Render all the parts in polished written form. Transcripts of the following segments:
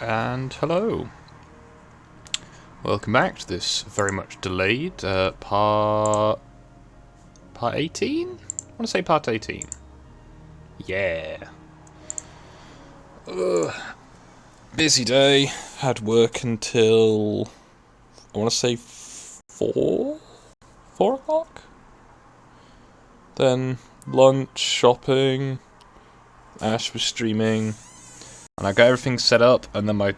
And hello. Welcome back to this very much delayed part 18? I want to say part 18. Yeah. Busy day. Had work until I want to say 4 o'clock. Then lunch, shopping. Ash was streaming. And I got everything set up, and then my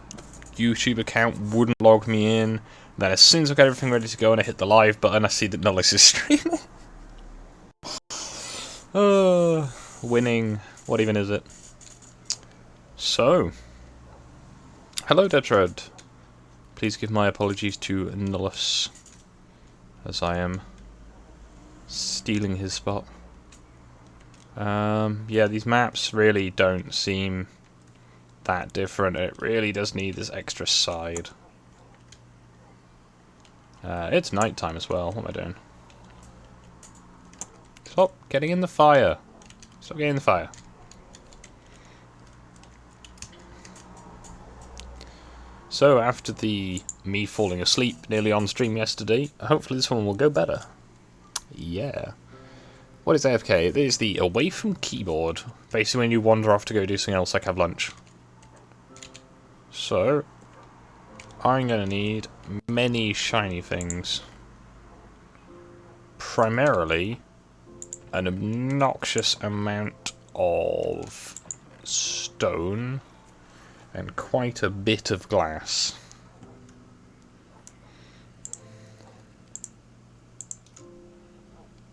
YouTube account wouldn't log me in. Then as soon as I got everything ready to go and I hit the live button, I see that Nullis is streaming. Winning. What even is it? So, hello Deadred. Please give my apologies to Nullis, as I am stealing his spot. Yeah, these maps really don't seem that different. It really does need this extra side. It's night time as well. What am I doing? Stop getting in the fire. Stop getting in the fire. So after me falling asleep nearly on stream yesterday, hopefully this one will go better. Yeah. What is AFK? It is the away from keyboard. Basically when you wander off to go do something else like have lunch. So, I'm going to need many shiny things. Primarily, an obnoxious amount of stone and quite a bit of glass.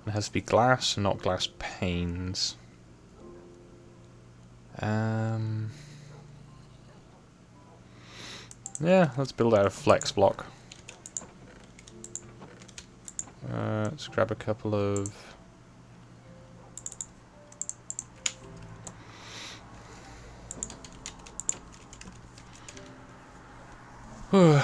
It has to be glass and not glass panes. Yeah, let's build out a flex block. Let's grab a couple of... I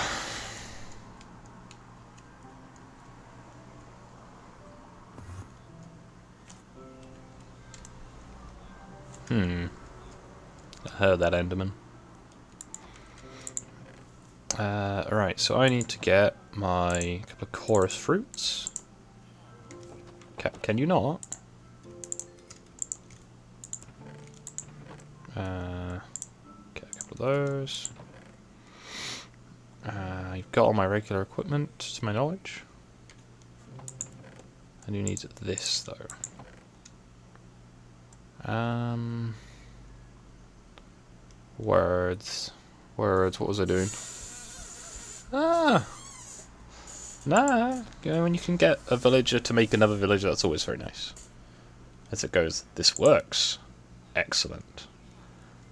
heard that Enderman. Alright, so I need to get my couple of chorus fruits. Can you not? Get a couple of those. I've got all my regular equipment, to my knowledge. I do need this, though. Words, what was I doing? Nah, when you can get a villager to make another villager, that's always very nice. As it goes, this works. Excellent.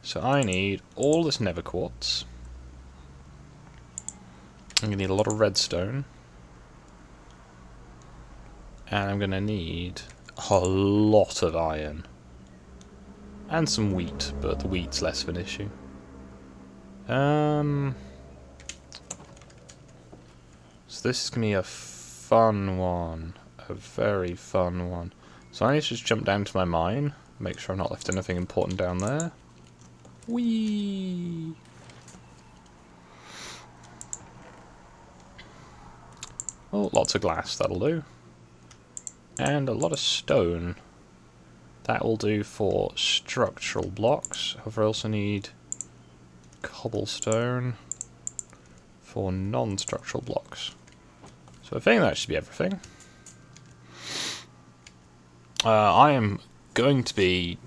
So I need all this nether quartz. I'm going to need a lot of redstone. And I'm going to need a lot of iron. And some wheat, but the wheat's less of an issue. So this is going to be a fun one. A very fun one. So I need to just jump down to my mine. Make sure I've not left anything important down there. Whee! Oh, lots of glass, that'll do. And a lot of stone. That will do for structural blocks. However, I also need cobblestone for non-structural blocks. So I think that should be everything. I am going to be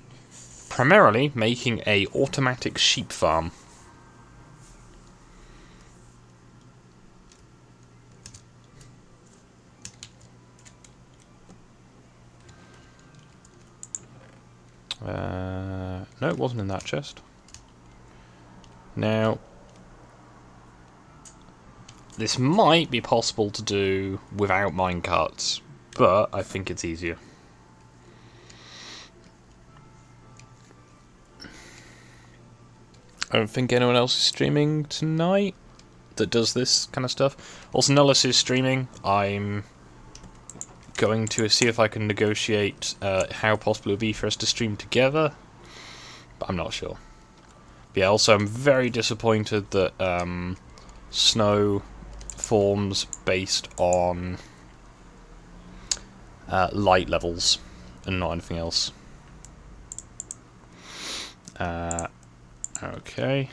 primarily making a automatic sheep farm. No, it wasn't in that chest. Now, this might be possible to do without minecarts, but I think it's easier. I don't think anyone else is streaming tonight that does this kind of stuff. Also, Nullis is streaming. I'm going to see if I can negotiate how possible it would be for us to stream together, but I'm not sure. Yeah, also I'm very disappointed that snow forms based on light levels and not anything else. Okay.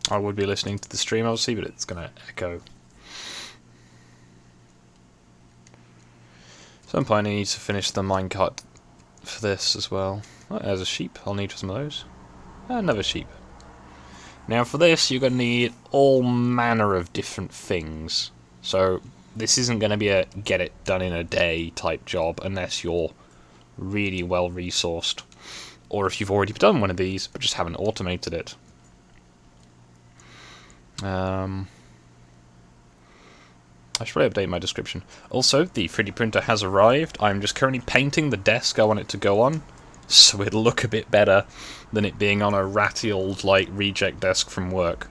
I would be listening to the stream, obviously, but it's going to echo. At some point I need to finish the minecart for this as well. Oh, there's a sheep. I'll need some of those. Another sheep. Now for this, you're going to need all manner of different things. So this isn't going to be a get it done in a day type job unless you're really well resourced. Or if you've already done one of these, but just haven't automated it. I should probably update my description. Also, the 3D printer has arrived. I'm just currently painting the desk I want it to go on, so it'll look a bit better than it being on a ratty old, like, reject desk from work.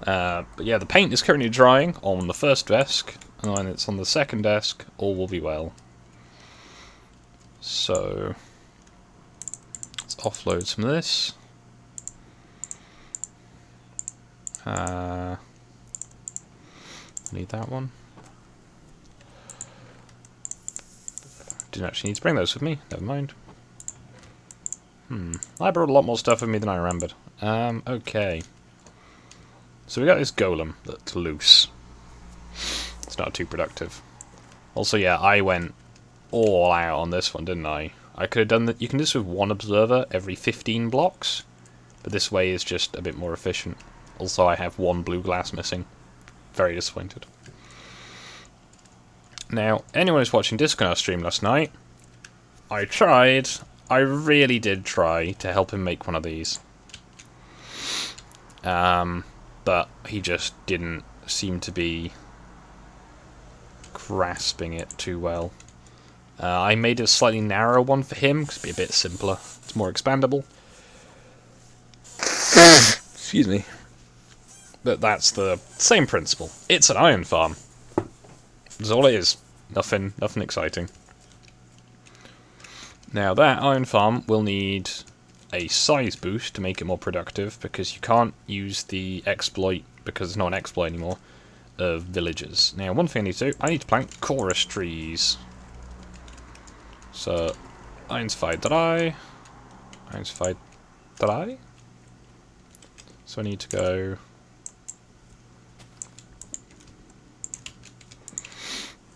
But yeah, the paint is currently drying on the first desk, and when it's on the second desk, all will be well. So, let's offload some of this. Need that one. Didn't actually need to bring those with me. Never mind. I brought a lot more stuff with me than I remembered. Okay. So we got this golem that's loose. It's not too productive. Also, yeah, I went all out on this one, didn't I? I could have done that. You can do this with one observer every 15 blocks, but this way is just a bit more efficient. Also, I have one blue glass missing. Very disappointed. Now, anyone who's watching Discord stream last night, I really did try to help him make one of these. But he just didn't seem to be grasping it too well. I made a slightly narrower one for him, because it'd be a bit simpler. It's more expandable. Excuse me. But that's the same principle. It's an iron farm. That's all it is. Nothing exciting. Now that iron farm will need a size boost to make it more productive, because you can't use the exploit, because it's not an exploit anymore, of villagers. Now one thing I need to plant chorus trees. So, 1, 2, 3. 1, 2, 3. So I need to go...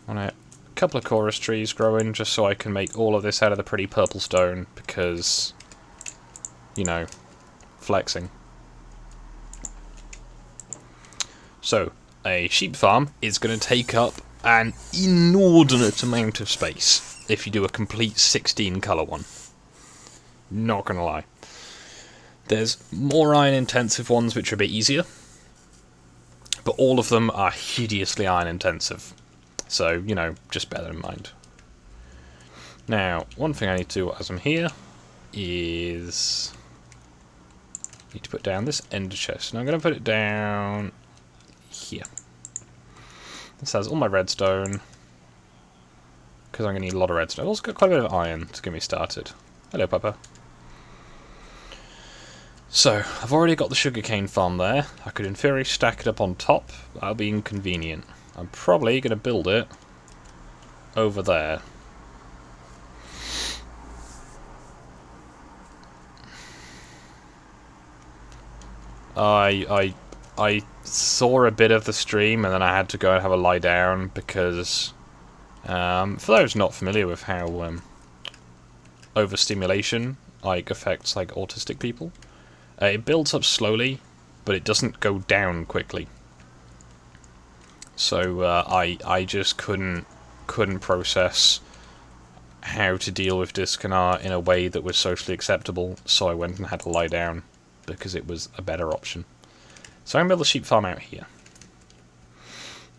on a couple of chorus trees growing, just so I can make all of this out of the pretty purple stone, because, you know, flexing. So, a sheep farm is going to take up an inordinate amount of space if you do a complete 16 colour one. Not going to lie. There's more iron intensive ones which are a bit easier, but all of them are hideously iron intensive. So, you know, just bear that in mind. Now, one thing I need to do as I'm here is... I need to put down this ender chest. Now I'm going to put it down here. This has all my redstone, because I'm going to need a lot of redstone. I've also got quite a bit of iron to get me started. Hello, Papa. So, I've already got the sugarcane farm there. I could in theory stack it up on top. That'll be inconvenient. I'm probably going to build it over there. I saw a bit of the stream and then I had to go and have a lie down because, for those not familiar with how overstimulation affects autistic people, it builds up slowly, but it doesn't go down quickly. So I just couldn't process how to deal with Disconnect in a way that was socially acceptable, so I went and had to lie down because it was a better option. So I'm going to build a sheep farm out here.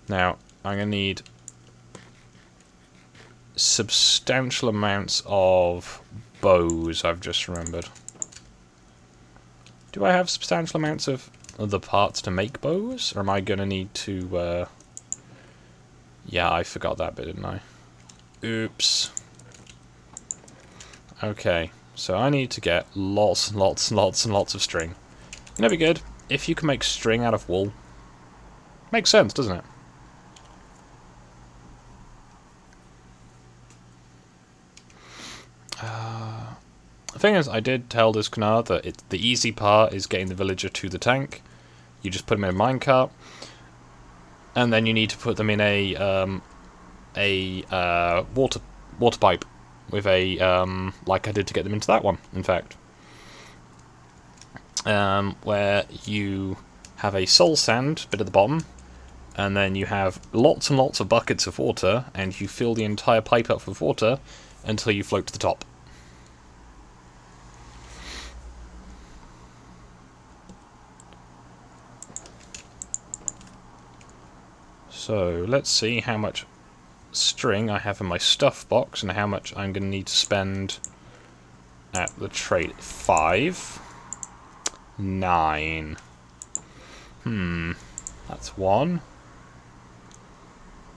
Now, I'm going to need substantial amounts of bows, I've just remembered. Do I have substantial amounts of other parts to make bows? Or am I going to need to... Yeah, I forgot that bit, didn't I? Oops. Okay, so I need to get lots and lots and lots and lots of string. It'd be good if you can make string out of wool. Makes sense, doesn't it? The thing is, I did tell this Gnar that the easy part is getting the villager to the tank. You just put them in a minecart, and then you need to put them in a water pipe with a like I did to get them into that one. In fact, where you have a soul sand bit at the bottom, and then you have lots and lots of buckets of water, and you fill the entire pipe up with water until you float to the top. So let's see how much string I have in my stuff box and how much I'm going to need to spend at the trade. 5. 9. That's 1.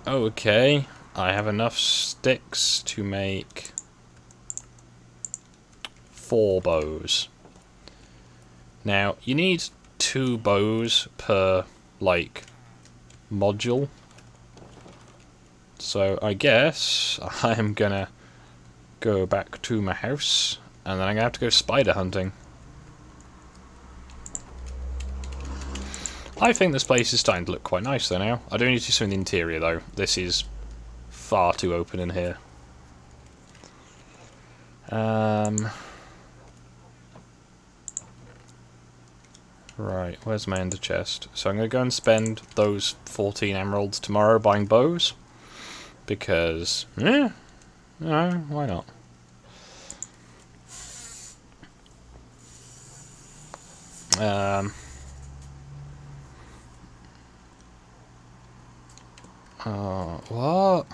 Okay, I have enough sticks to make 4 bows. Now, you need 2 bows per, like, module. So I guess I'm gonna go back to my house, and then I'm gonna have to go spider hunting. I think this place is starting to look quite nice though now. I do need to do some in the interior though. This is far too open in here. Right, where's my ender chest? So I'm going to go and spend those 14 emeralds tomorrow buying bows. Because, yeah, no, why not? What?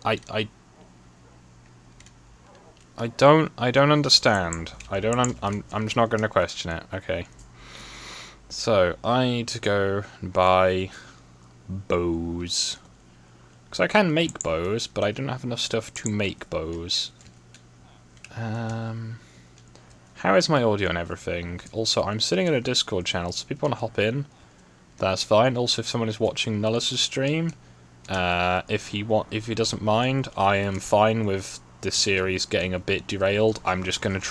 I don't understand. I'm just not going to question it. Okay. So, I need to go and buy bows. Because I can make bows, but I don't have enough stuff to make bows. How is my audio and everything? Also, I'm sitting in a Discord channel, so if people want to hop in, that's fine. Also, if someone is watching Nullis' stream, if he doesn't mind, I am fine with this series getting a bit derailed. I'm going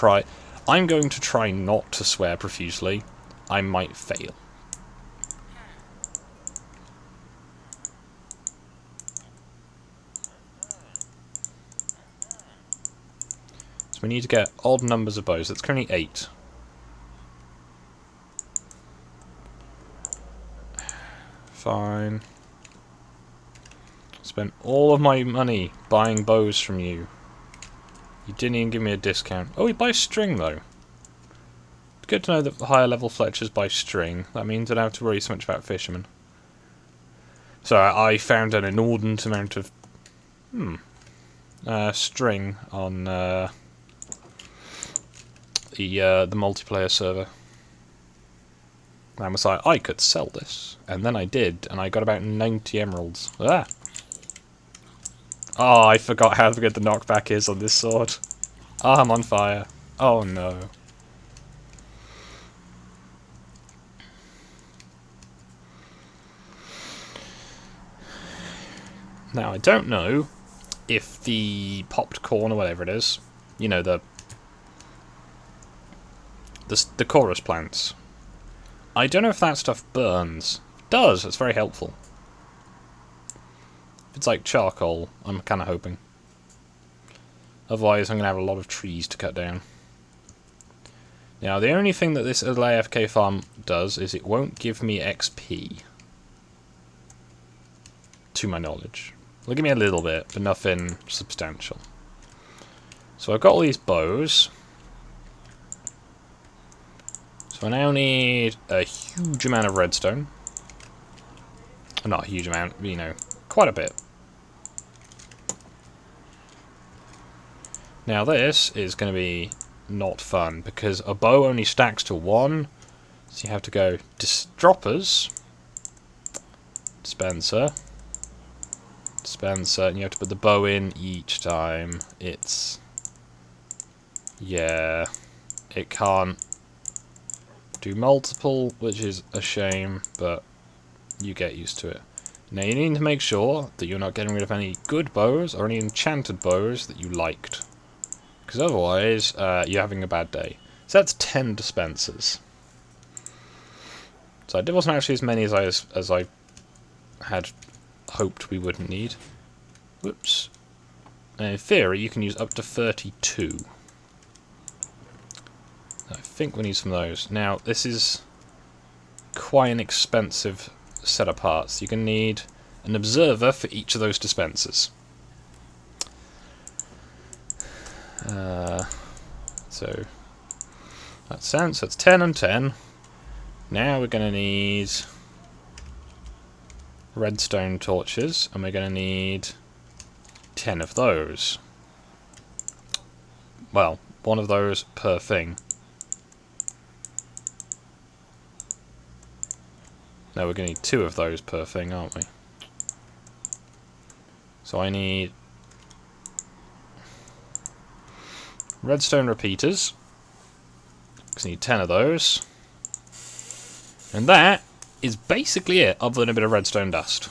to try not to swear profusely. I might fail. So we need to get odd numbers of bows. It's currently 8. Fine. Spent all of my money buying bows from you. You didn't even give me a discount. Oh, we buy string though. It's good to know that higher level Fletchers buy string. That means I don't have to worry so much about fishermen. So I found an inordinate amount of string on the multiplayer server. And I was like, I could sell this, and then I did, and I got about 90 emeralds. Ah. Oh, I forgot how good the knockback is on this sword. Oh, I'm on fire. Oh no. Now, I don't know if the popped corn or whatever it is, you know, the chorus plants. I don't know if that stuff burns. It does, it's very helpful. If it's like charcoal, I'm kind of hoping. Otherwise, I'm going to have a lot of trees to cut down. Now, the only thing that this little AFK farm does is it won't give me XP. To my knowledge. It'll give me a little bit, but nothing substantial. So I've got all these bows. So I now need a huge amount of redstone. Not a huge amount, but, you know, quite a bit. Now this is going to be not fun, because a bow only stacks to 1, so you have to go droppers, dispenser, and you have to put the bow in each time. It's... yeah, it can't do multiple, which is a shame, but you get used to it. Now you need to make sure that you're not getting rid of any good bows or any enchanted bows that you liked, because otherwise you're having a bad day. So that's 10 dispensers. So it wasn't actually as many as I had hoped we wouldn't need. Whoops. And in theory you can use up to 32. I think we need some of those. Now this is quite an expensive set of parts. You're going to need an observer for each of those dispensers. So that's sense. That's 10 and 10. Now we're going to need redstone torches, and we're going to need 10 of those. Well, one of those per thing. No, we're going to need 2 of those per thing, aren't we? So I need redstone repeaters. Because I need 10 of those. And that is basically it, other than a bit of redstone dust.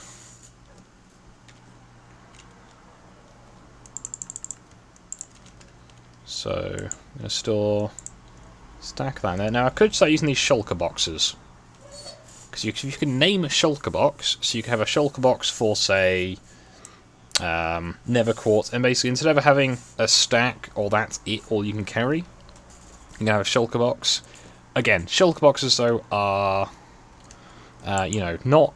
So, I'm going to stack that in there. Now I could start using these shulker boxes. Because if you can name a shulker box, so you can have a shulker box for, say, nether quartz, and basically instead of having a stack, or that's it, all you can carry, you can have a shulker box. Again, shulker boxes though are, you know, not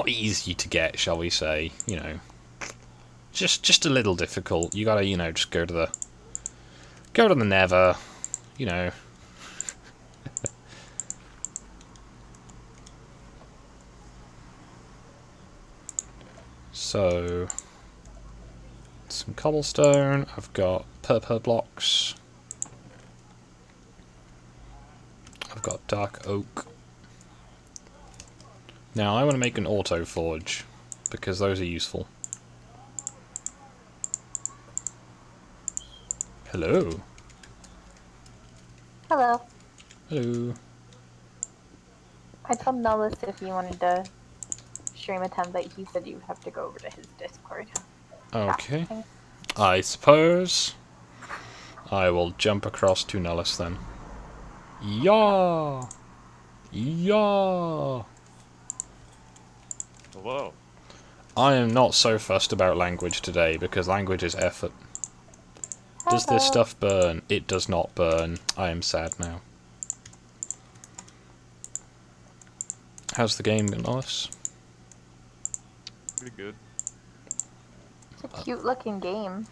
easy to get, shall we say? You know, just a little difficult. You gotta, you know, just go to the nether, you know. So, some cobblestone, I've got purple blocks, I've got dark oak. Now I want to make an auto forge, because those are useful. Hello. Hello. Hello. I told Nellis if you wanted to stream a template, he said you have to go over to his Discord. Okay. I suppose I will jump across to Nellis then. Yeah! Yeah! Hello. I am not so fussed about language today, because language is effort. Does this stuff burn? It does not burn. I am sad now. How's the game, Nellis? Pretty good. It's a cute looking game.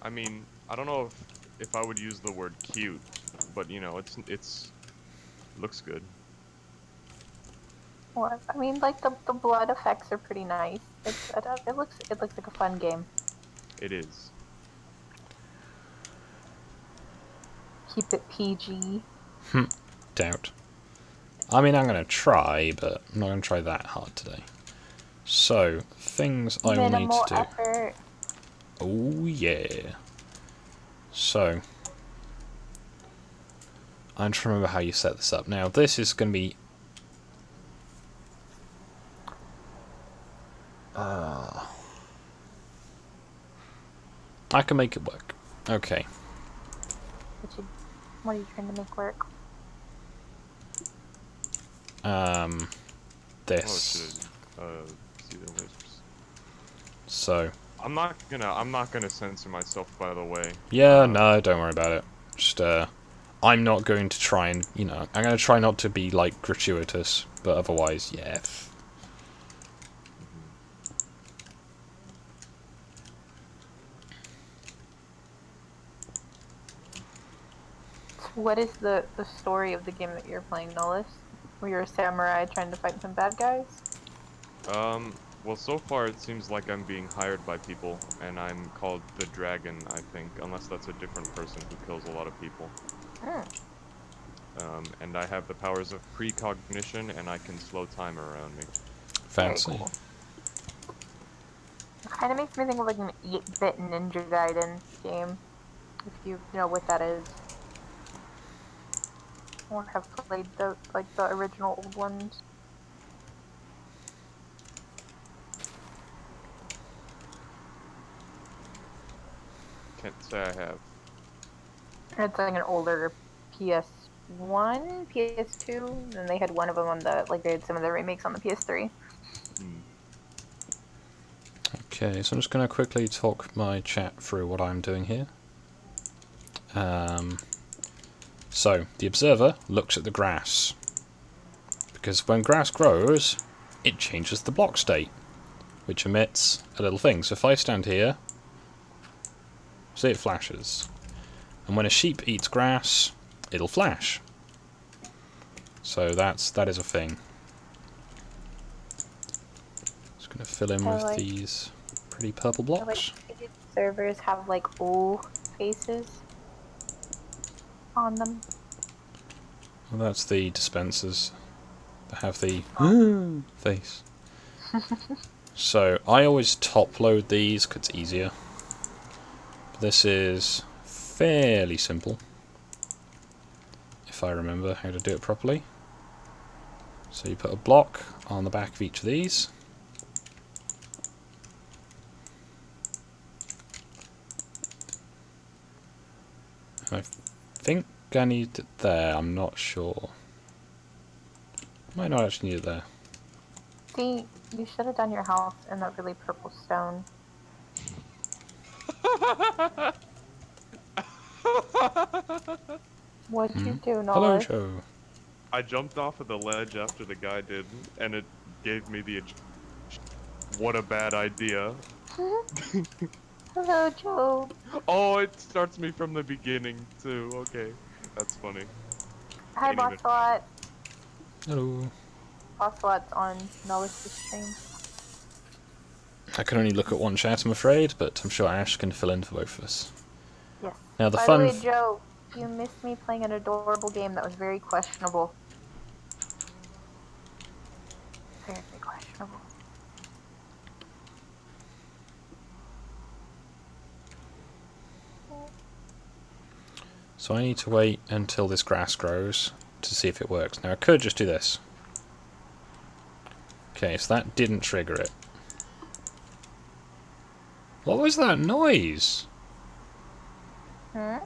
I mean, I don't know if I would use the word cute, but you know, it's looks good. Well, I mean, like the blood effects are pretty nice. It looks like a fun game. It is. Keep it PG. Doubt. I mean, I'm going to try, but I'm not going to try that hard today. So, things I will need to do. Effort. Oh, yeah. So, I'm trying to remember how you set this up. Now, this is going to be... I can make it work. Okay. What are you trying to make work? This. See the lasers. So. I'm not gonna censor myself, by the way. Yeah, no, don't worry about it. Just, I'm not going to try and, you know, I'm going to try not to be, like, gratuitous, but otherwise, yeah. What is the story of the game that you're playing, Nollis? Where you're a samurai trying to fight some bad guys? Well, so far it seems like I'm being hired by people, and I'm called the Dragon, I think, unless that's a different person who kills a lot of people. Hmm. And I have the powers of precognition, and I can slow time around me. Very Fancy. cool. It kind of makes me think of like an 8-bit Ninja Gaiden game, if you know what that is. Or have played the original old ones. Can't say I have. It's like an older PS1, PS2, and they had one of them on the they had some of the remakes on the PS3. Hmm. Okay, so I'm just going to quickly talk my chat through what I'm doing here. So, the observer looks at the grass. Because when grass grows, it changes the block state, which emits a little thing. So if I stand here, see it flashes. And when a sheep eats grass, it'll flash. So that is a thing. Just going to fill in with these pretty purple blocks. These servers have O faces on them. Well, that's the dispensers that have the face. So I always top load these because it's easier. But this is fairly simple, if I remember how to do it properly. So you put a block on the back of each of these. And I think I need it there, I'm not sure. Might not actually need it there. See, you should have done your house in that really purple stone. What'd you do, Noah? Hello, Joe. I jumped off of the ledge after the guy did, and it gave me the... What a bad idea. Hello, Joe. Oh, it starts me from the beginning, too. Okay, that's funny. Hi, Ain't even- Bosslot. Hello. Bosslot's on Noah's stream. I can only look at one chat, I'm afraid, but I'm sure Ash can fill in for both of us. Yes. Now the By fun. the way, Joe, you missed me playing an adorable game that was very questionable. Very questionable. So I need to wait until this grass grows to see if it works. Now I could just do this. Okay, so that didn't trigger it. What was that noise? Hmm?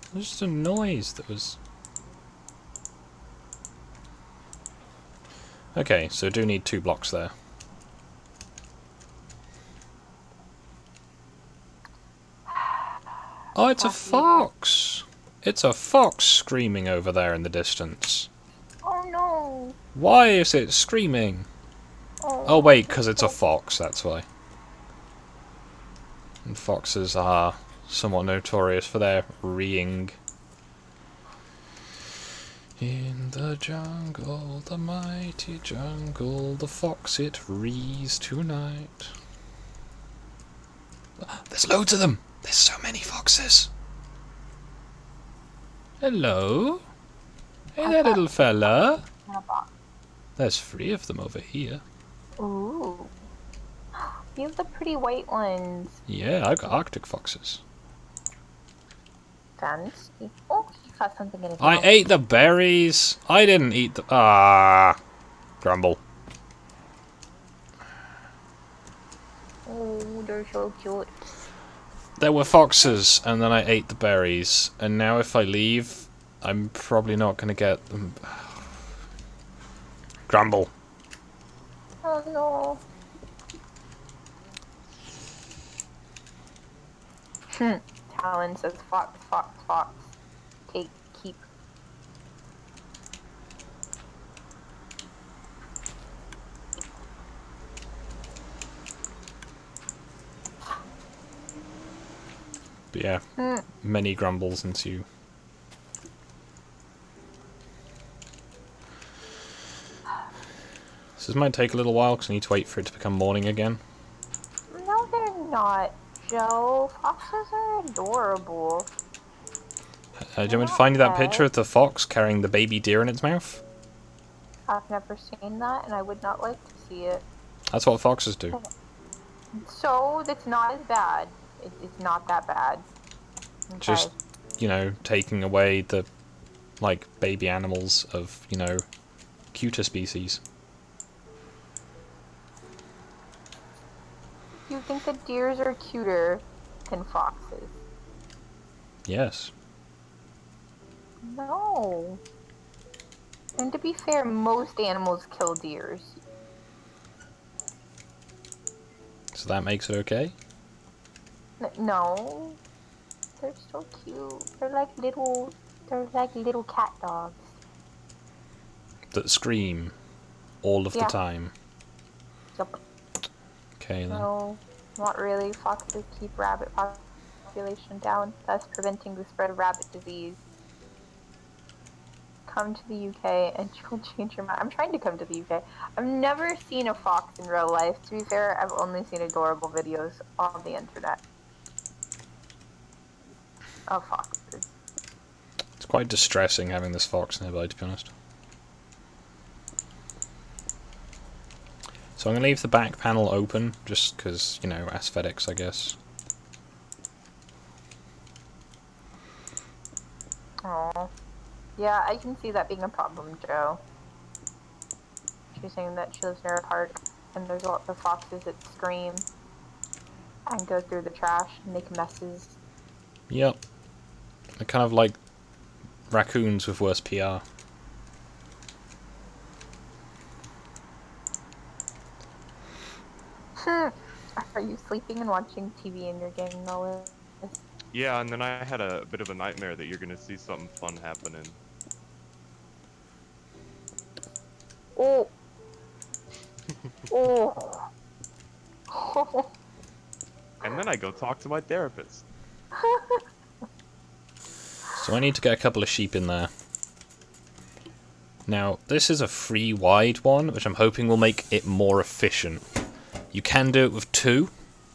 It was just a noise that was... Okay, so I do need 2 blocks there. Oh, it's a fox! It's a fox screaming over there in the distance. Oh no! Why is it screaming? Oh wait, because it's a fox, that's why. And foxes are somewhat notorious for their reeing. In the jungle, the mighty jungle, the fox it rees tonight. There's loads of them! There's so many foxes! Hello? Hey there, little fella. There's 3 of them over here. Ooh. You have the pretty white ones. Yeah, I've got Arctic foxes. Fancy. Oh, he got something in his I mouth. ate the berries. I didn't eat the... Ah. Grumble. Oh, they're so cute. There were foxes, and then I ate the berries. And now if I leave, I'm probably not going to get them. Grumble. Oh no. Talon says fox, fox, fox. Take, keep. But yeah, many grumbles ensue. So this might take a little while because I need to wait for it to become morning again. No, they're not, Joe. Foxes are adorable. Do you want They're me to not find you that pets. picture of the fox carrying the baby deer in its mouth? I've never seen that, and I would not like to see it. That's what foxes do. So, that's not as bad. It's not that bad. Okay. Just, you know, taking away the, like, baby animals of, you know, cuter species. You think that deers are cuter than foxes? Yes. No. And to be fair, most animals kill deers. So that makes it okay? No. They're so cute. They're like little cat dogs. That scream all of the Yeah. time. Yup. Okay then. No, not really. Foxes keep rabbit population down, thus preventing the spread of rabbit disease. Come to the UK and you'll change your mind. I'm trying to come to the UK. I've never seen a fox in real life. To be fair, I've only seen adorable videos on the internet of foxes. It's quite distressing having this fox nearby, to be honest. So I'm going to leave the back panel open, just because, you know, aesthetics, I guess. Oh, yeah, I can see that being a problem, Joe. She's saying that she lives near a park, and there's lots of foxes that scream and go through the trash and make messes. Yep. They're kind of like raccoons with worse PR. Are you sleeping and watching TV in your game, Noah? Yeah, and then I had a bit of a nightmare that you're gonna see something fun happening. Oh. Oh. And then I go talk to my therapist. So I need to get a couple of sheep in there. Now, this is a free wide one, which I'm hoping will make it more efficient. You can do it with 2.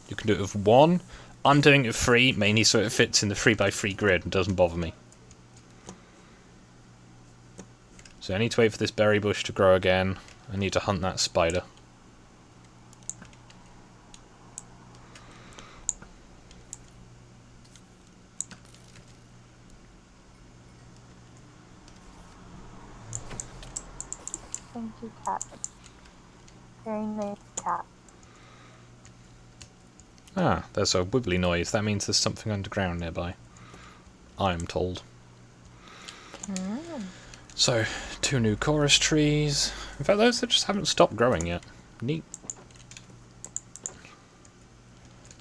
You can do it with 1. I'm doing it free, mainly so it fits in the 3x3 grid and doesn't bother me. So I need to wait for this berry bush to grow again. I need to hunt that spider. Thank you, cat. Very nice cat. Ah, there's a wibbly noise. That means there's something underground nearby. I am told. So, 2 new chorus trees. In fact, those that just haven't stopped growing yet. Neat.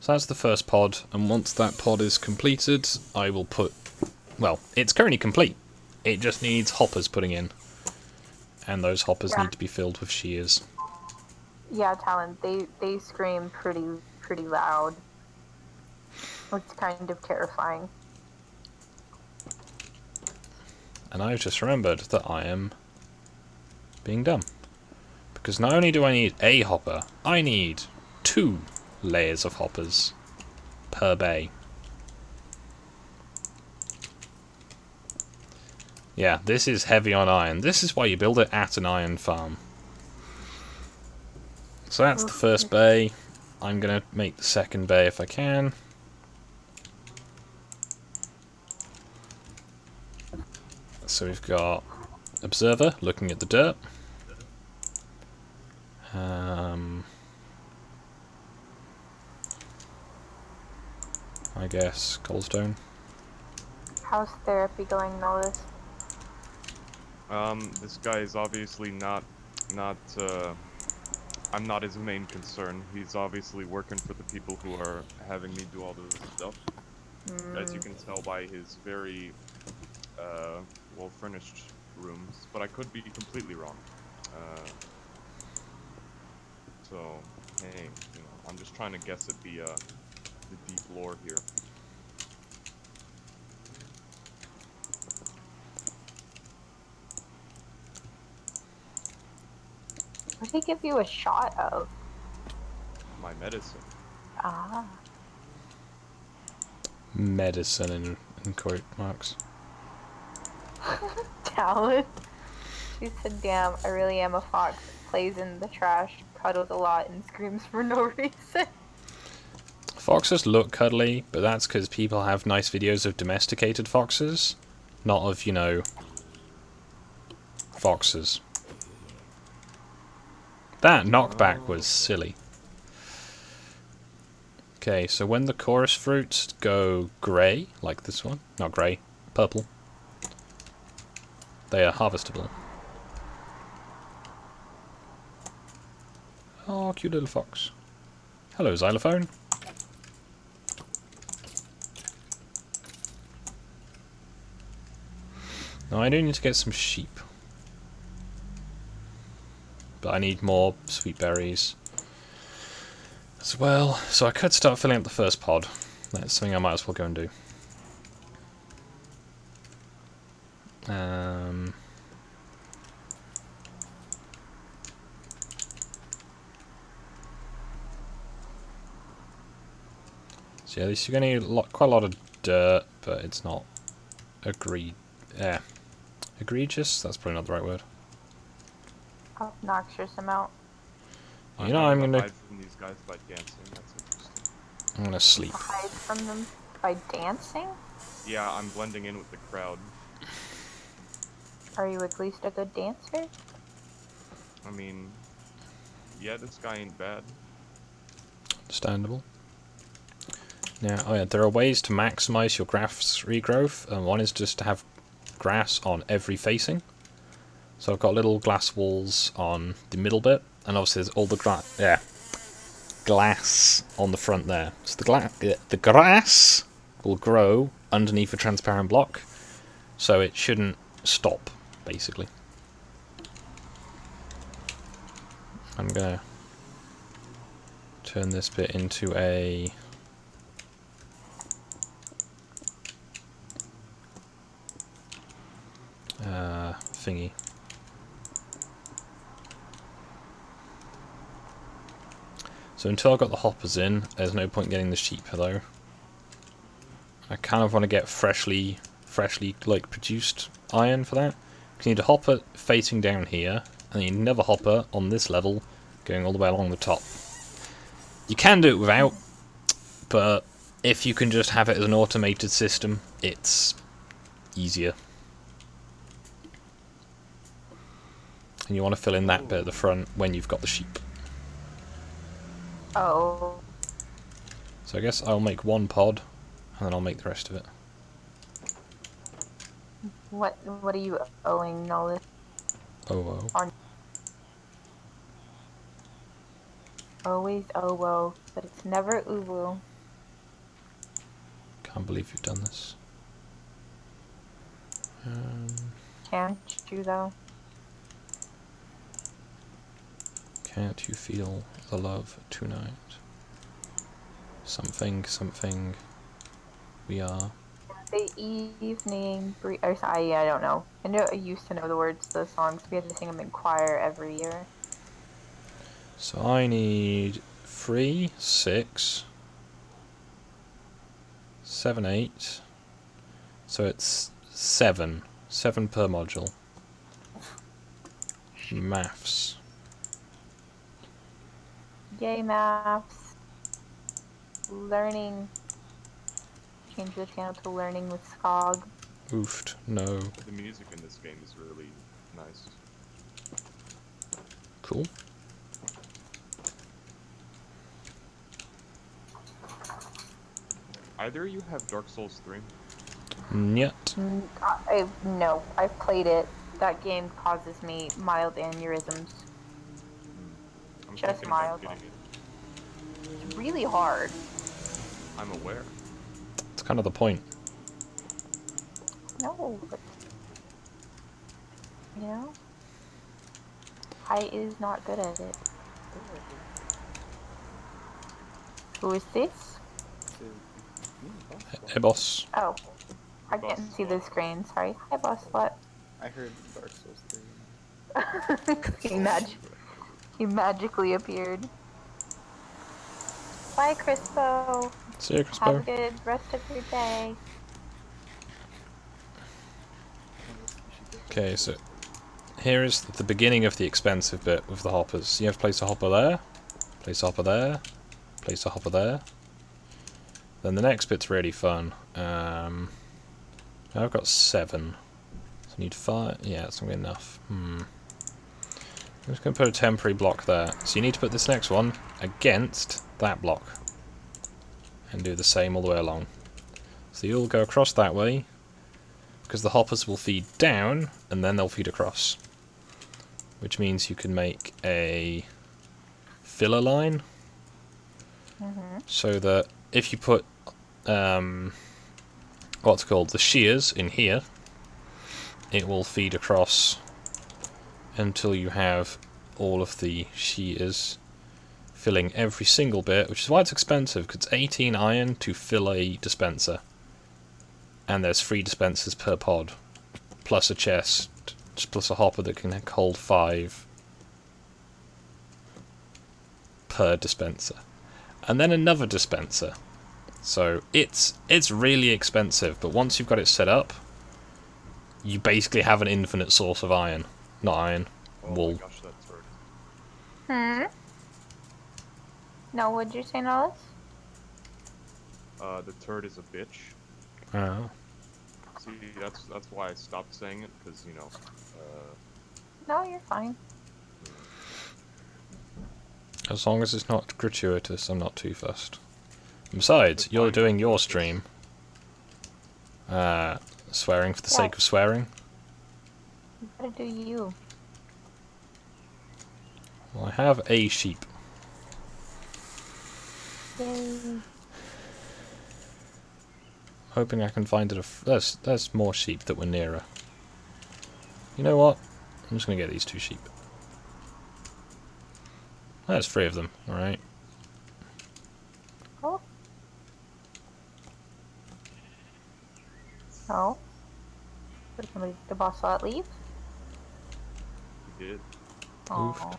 So that's the first pod, and once that pod is completed, I will put... Well, it's currently complete. It just needs hoppers putting in. And those hoppers need to be filled with shears. Yeah, Talon, they scream pretty loud. It's kind of terrifying. And I've just remembered that I am being dumb. Because not only do I need a hopper, I need 2 layers of hoppers per bay. Yeah, this is heavy on iron. This is why you build it at an iron farm. So that's the first bay. I'm going to make the second bay if I can. So we've got observer looking at the dirt. I guess cobblestone. How's therapy going, Noah? This guy is obviously not, I'm not his main concern. He's obviously working for the people who are having me do all this stuff. As you can tell by his very, well-furnished rooms, but I could be completely wrong. So, hey, you know, I'm just trying to guess at the deep lore here. What did he give you a shot of? My medicine. Ah. Medicine in quote marks. Talon. She said, damn, I really am a fox. Plays in the trash, cuddles a lot, and screams for no reason. Foxes look cuddly, but that's because people have nice videos of domesticated foxes, not of, you know, foxes. That knockback was silly. Okay, so when the chorus fruits go grey, like this one, not grey, purple, they are harvestable. Oh, cute little fox. Hello, xylophone. Now I do need to get some sheep. But I need more sweet berries as well. So I could start filling up the first pod. That's something I might as well go and do. So yeah, you're going to need quite a lot of dirt, but it's not egregious? That's probably not the right word. Obnoxious amount. You know, I'm going to... hide from these guys by dancing. That's interesting. I'm going to sleep. Hide from them by dancing? Yeah, I'm blending in with the crowd. Are you at least a good dancer? I mean, yeah, this guy ain't bad. Understandable. Now, oh yeah, there are ways to maximize your grass regrowth, and one is just to have grass on every facing. So I've got little glass walls on the middle bit, and obviously there's all the glass on the front there. So the grass will grow underneath a transparent block, so it shouldn't stop, basically. I'm gonna turn this bit into a thingy. So until I've got the hoppers in, there's no point getting the sheep, though. I kind of want to get freshly like produced iron for that. You need a hopper facing down here, and then you need another hopper on this level, going all the way along the top. You can do it without, but if you can just have it as an automated system, it's easier. And you want to fill in that bit at the front when you've got the sheep. Oh. So I guess I'll make one pod, and then I'll make the rest of it. What are you owing, Nolan? Oh. Always oh, but it's never uwu. Can't believe you've done this. Can't you, though? Can't you feel the love tonight? Something, we are. The evening I don't know. I used to know the words to the songs. We had to sing them in choir every year. So I need 3, 6, 7, 8. So it's 7 per module. Maths. Yay, maths. Learning. Change the channel to learning with Skog. Oofed, no. The music in this game is really nice. Cool. Either you have Dark Souls 3? Yet. No, I've played it. That game causes me mild aneurysms. I'm Just thinking about mild. getting it. It's really hard. I'm aware. It's kind of the point. No, but... You know? I is not good at it. Who is this? Hey, boss. Oh. I Boss can't see Slut. the screen, sorry. Hi, boss slut. I heard Dark Souls 3. Can you imagine? Can He magically appeared. Bye, Crispo. See you, Have a Crispo. good rest of your day. Okay, so here is the beginning of the expensive bit with the hoppers. You have to place a hopper there, place a hopper there, place a hopper there. Then the next bit's really fun. I've got 7. So I need 5. Yeah, that's not good enough. I'm just going to put a temporary block there. So you need to put this next one against that block. And do the same all the way along. So you'll go across that way, because the hoppers will feed down, and then they'll feed across. Which means you can make a filler line, so that if you put what's it called, the shears in here, it will feed across until you have all of the shears filling every single bit, which is why it's expensive, because it's 18 iron to fill a dispenser. And there's 3 dispensers per pod, plus a chest, plus a hopper that can hold 5 per dispenser. And then another dispenser. So it's really expensive, but once you've got it set up, you basically have an infinite source of iron. Not iron, wool. Oh my gosh, that's hurt. No, what'd you say, Nellis? The turd is a bitch. Oh. See, that's why I stopped saying it, because, you know, No, you're fine. As long as it's not gratuitous, I'm not too fussed. Besides, you're doing your stream. Swearing for the sake of swearing. You gotta do you. Well, I have a sheep. Yay. Hoping I can find it. There's more sheep that were nearer. You know what? I'm just gonna get these 2 sheep. There's 3 of them. All right. Oh. Oh. Did somebody, the boss let leave? he did. Oof. Oh.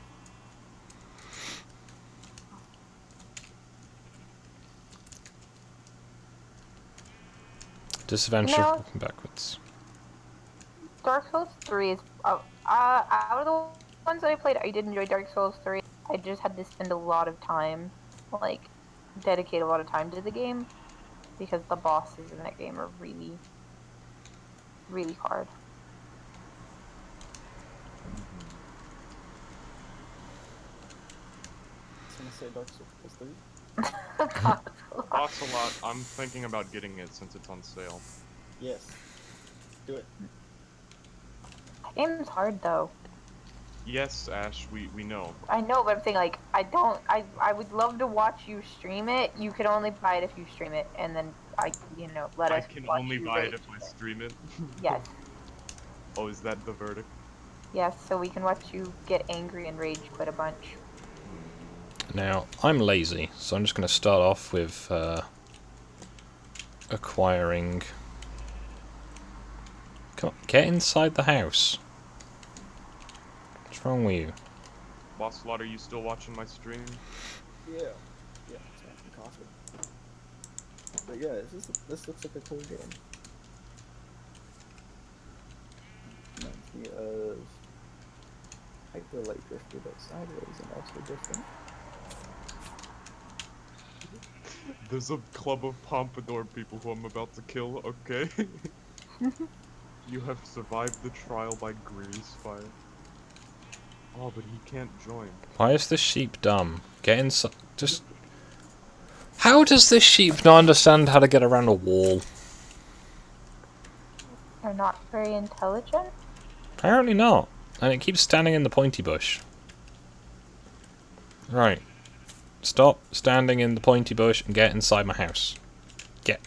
Disadvantage No. of walking backwards. Dark Souls 3 is out of the ones that I played. I did enjoy Dark Souls 3. I just had to spend a lot of time, like, dedicate a lot of time to the game, because the bosses in that game are really, really hard. I was gonna say Dark Souls 3. Costs a lot. I'm thinking about getting it since it's on sale. Yes. Do it. Game's hard though. Yes, Ash, we know. I know, but I'm saying, like, I would love to watch you stream it. You could only buy it if you stream it, and then let I us can watch only you buy it rage if I quit. stream it. Yes. Oh, is that the verdict? Yes, so we can watch you get angry and rage quit a bunch. Now, I'm lazy, so I'm just going to start off with acquiring... Come on, get inside the house. What's wrong with you? Boss Slot, are you still watching my stream? Yeah. Yeah, it's not coffee. But yeah, this looks like a cool game. Reminds me of Hyper Light Drifter, but sideways and also different. There's a club of Pompadour people who I'm about to kill, okay? You have survived the trial by grease fire. Oh, but he can't join. Why is this sheep dumb? Get inside. Just... How does this sheep not understand how to get around a wall? They're not very intelligent. Apparently not. And it keeps standing in the pointy bush. Right. Stop standing in the pointy bush and get inside my house. Get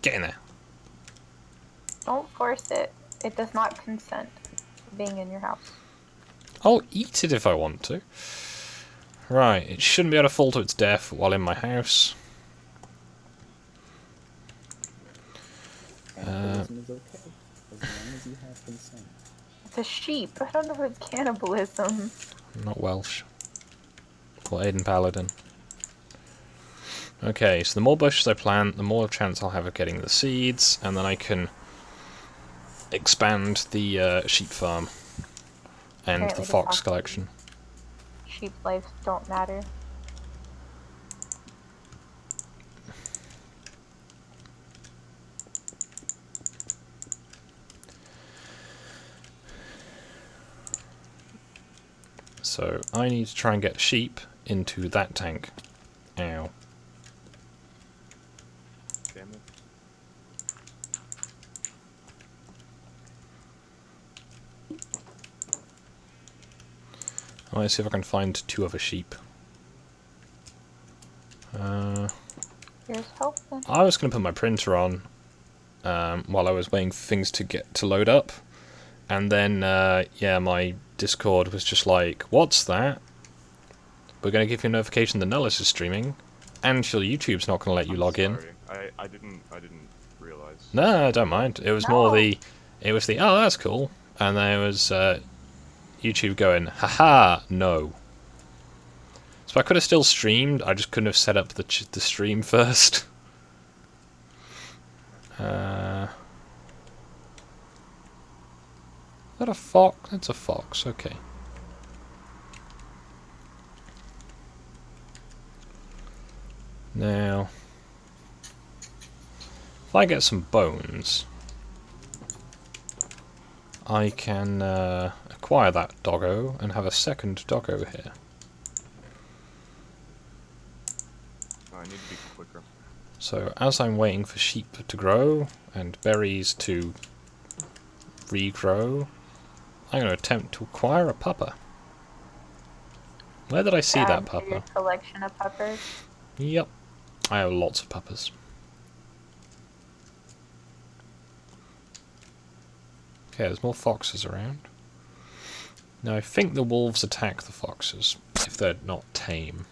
in there. Don't force it. It does not consent to being in your house. I'll eat it if I want to. Right, it shouldn't be able to fall to its death while in my house. Cannibalism is okay, as long as you have consent. It's a sheep. I don't know if it's cannibalism. I'm not Welsh. Or Aiden Paladin. Okay, so the more bushes I plant, the more chance I'll have of getting the seeds, and then I can expand the sheep farm and Apparently the the fox foxes- collection. Sheep's lives don't matter. So I need to try and get sheep into that tank. Ow. Damn it. Let's see if I can find 2 other sheep. Here's hoping. I was going to put my printer on while I was waiting for things to load up, and then yeah, my Discord was just like, "What's that? We're going to give you a notification that Nullis is streaming, and your YouTube's not going to let you I'm log in." sorry. I didn't realize. No, I don't mind. It was more the, oh, that's cool, and there was YouTube going, haha, no. So I could have still streamed, I just couldn't have set up the stream first. Is that a fox? That's a fox, okay. Now, if I get some bones, I can acquire that doggo and have a second doggo here. Oh, I need to be quicker. So as I'm waiting for sheep to grow and berries to regrow, I'm going to attempt to acquire a pupper. Where did I see that For your pupper? collection of puppers. Yep, I have lots of puppers. Okay, there's more foxes around. Now I think the wolves attack the foxes if they're not tame.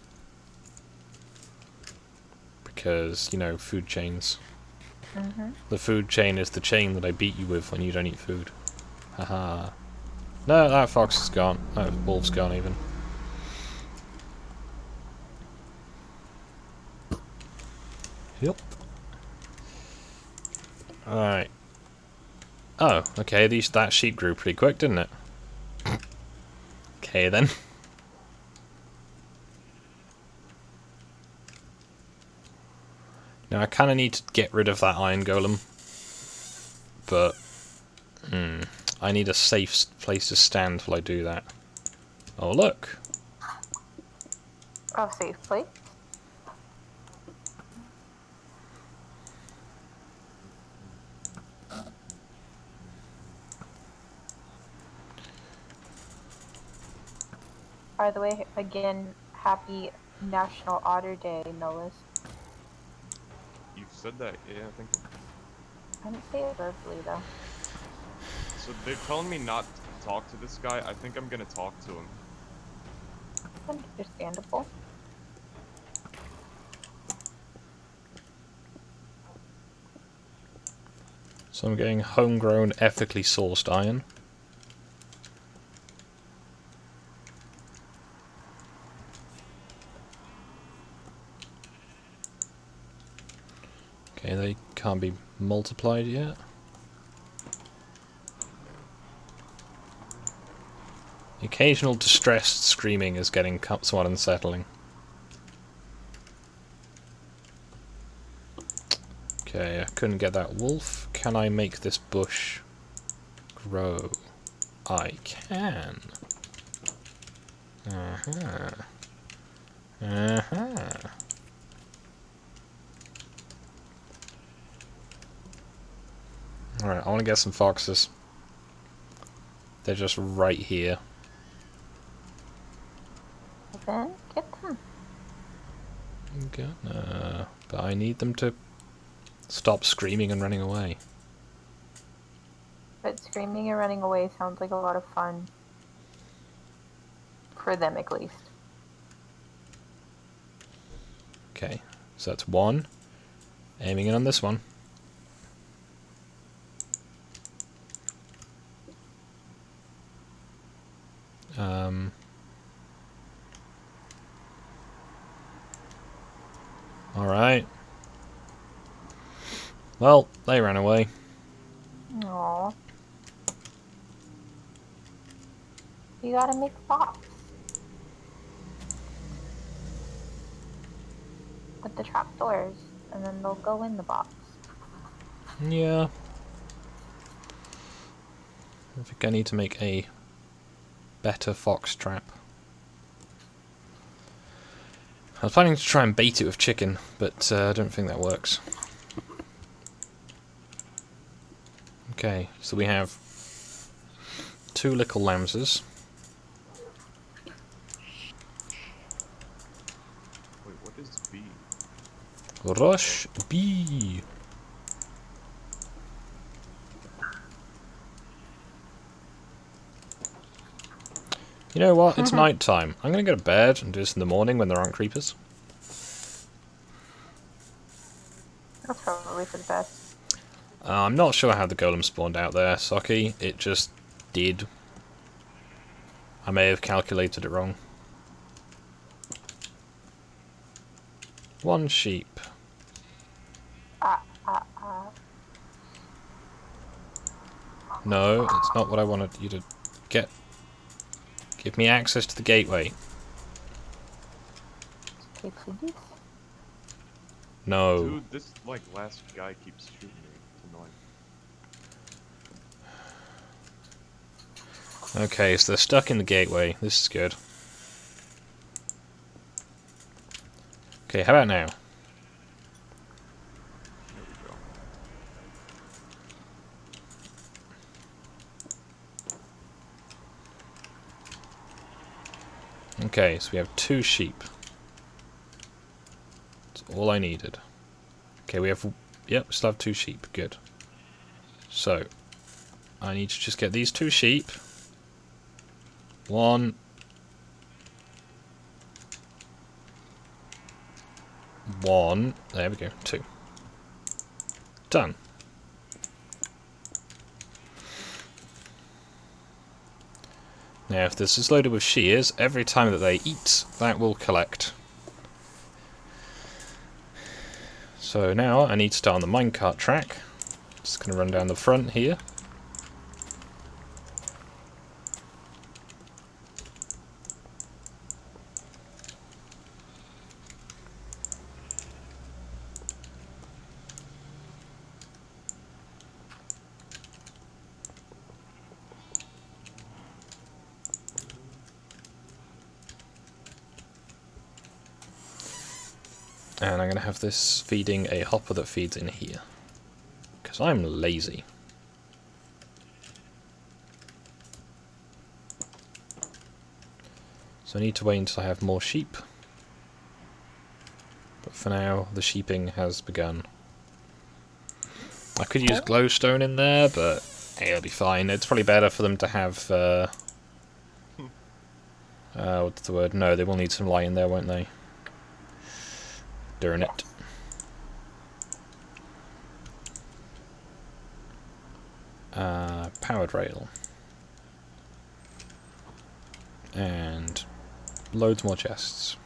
Because, you know, food chains. The food chain is the chain that I beat you with when you don't eat food. Haha. No, that fox is gone. That wolf's gone even. Yep. Alright. Oh, okay, that sheep grew pretty quick, didn't it? Okay then. Now I kinda need to get rid of that iron golem. But I need a safe place to stand while I do that. Oh look! Oh, safe place. By the way, again, happy National Otter Day, Nullis. You've said that, yeah, I think. I didn't say it verbally, though. So they're telling me not to talk to this guy. I think I'm gonna talk to him. Understandable. So I'm getting homegrown, ethically sourced iron. Okay, they can't be multiplied yet. The occasional distressed screaming is getting somewhat unsettling. Okay, I couldn't get that wolf. Can I make this bush grow? I can. Uh-huh. Uh-huh. Alright, I want to get some foxes. They're just right here. Then get them. Okay, but I need them to stop screaming and running away. But screaming and running away sounds like a lot of fun. For them, at least. Okay, so that's one. Aiming in on this one. Well, they ran away. Aww. You gotta make a box. With the trapdoors, and then they'll go in the box. Yeah. I think I need to make a better fox trap. I was planning to try and bait it with chicken, but I don't think that works. Okay, so we have 2 little lambses. Wait, what is B? Rush B. You know what? It's night time. I'm going to go to bed and do this in the morning when there aren't creepers. That's probably for the best. I'm not sure how the golem spawned out there, Socky. It just did. I may have calculated it wrong. 1 sheep. No, it's not what I wanted you to get. Give me access to the gateway. Okay, please. No. Dude, this like last guy keeps shooting me. It's annoying. Okay, so they're stuck in the gateway. This is good. Okay, how about now? There we go. Okay, so we have 2 sheep. That's all I needed. Okay, we have... Yep, we still have 2 sheep. Good. So, I need to just get these 2 sheep. 1. 1. There we go. 2. Done. Now, if this is loaded with shears, every time that they eat, that will collect. So now I need to start on the minecart track. Just going to run down the front here. And I'm going to have this feeding a hopper that feeds in here. Because I'm lazy. So I need to wait until I have more sheep. But for now, the sheeping has begun. I could use glowstone in there, but hey, it'll be fine. It's probably better for them to have... what's the word? No, they will need some light in there, won't they? Darn it. Powered rail. And loads more chests.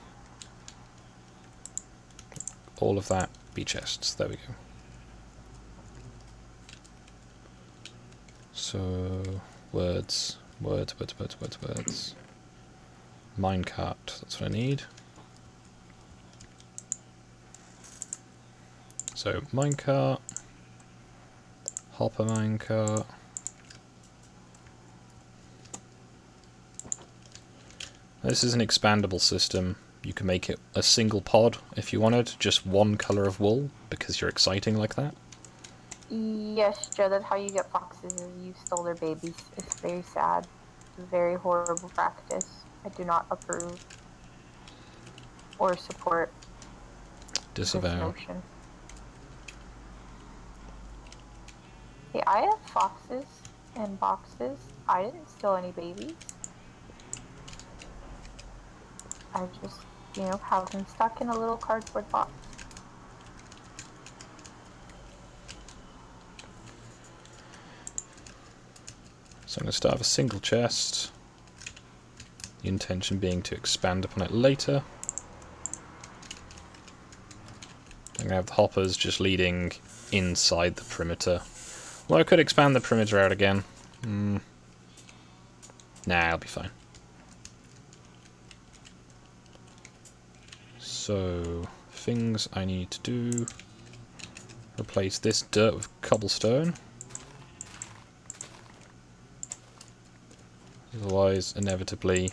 All of that be chests. There we go. So, words. Words. Minecart. That's what I need. So, minecart, hopper minecart. This is an expandable system. You can make it a single pod if you wanted, just 1 colour of wool, because you're exciting like that. Yes, Joe, that's how you get foxes, is you stole their babies. It's very sad. It's a very horrible practice. I do not approve or support this Disavow. notion. Hey, I have foxes in boxes. I didn't steal any babies. I just, have them stuck in a little cardboard box. So I'm going to start with a single chest. The intention being to expand upon it later. I'm going to have the hoppers just leading inside the perimeter. Well, I could expand the perimeter out again. Nah, I'll be fine. So, things I need to do. Replace this dirt with cobblestone. Otherwise, inevitably,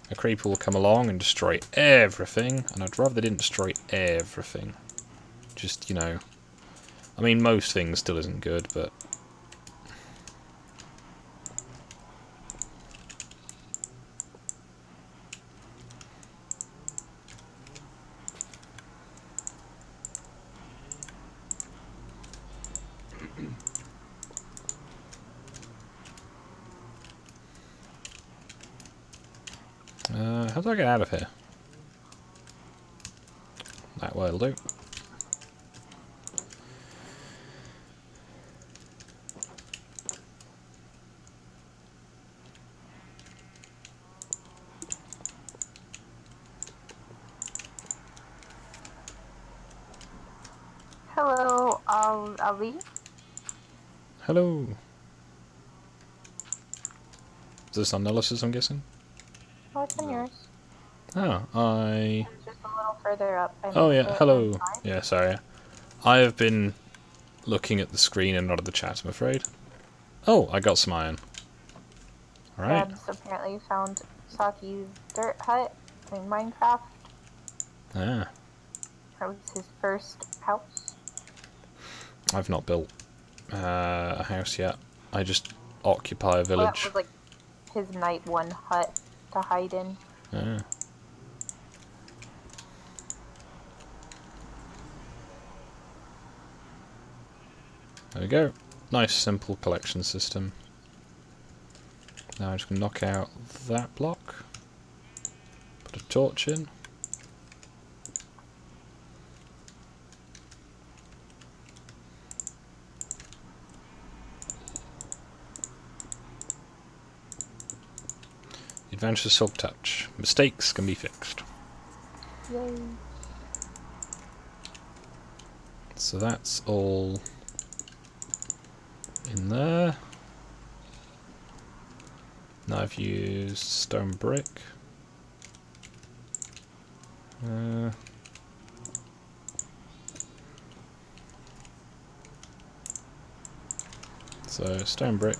a creeper will come along and destroy everything, and I'd rather they didn't destroy everything. Just, you know... I mean, most things still isn't good, but... how do I get out of here? That will do. Hello, Ali. Hello. Is this on Nellis's, I'm guessing? Oh, it's on yours. Oh, I... It's just a little further up. Oh yeah, hello. Yeah, sorry. I have been looking at the screen and not at the chat, I'm afraid. Oh, I got some iron. Alright. Debs apparently found Saki's dirt hut in Minecraft. Ah. That was his first house. I've not built a house yet. I just occupy a village. Well, that was like his night one hut to hide in. Ah. There we go. Nice simple collection system. Now I'm just going to knock out that block. Put a torch in. Adventure Silk Touch. Mistakes can be fixed. Yay. So that's all in there. Now I've used stone brick. So stone brick.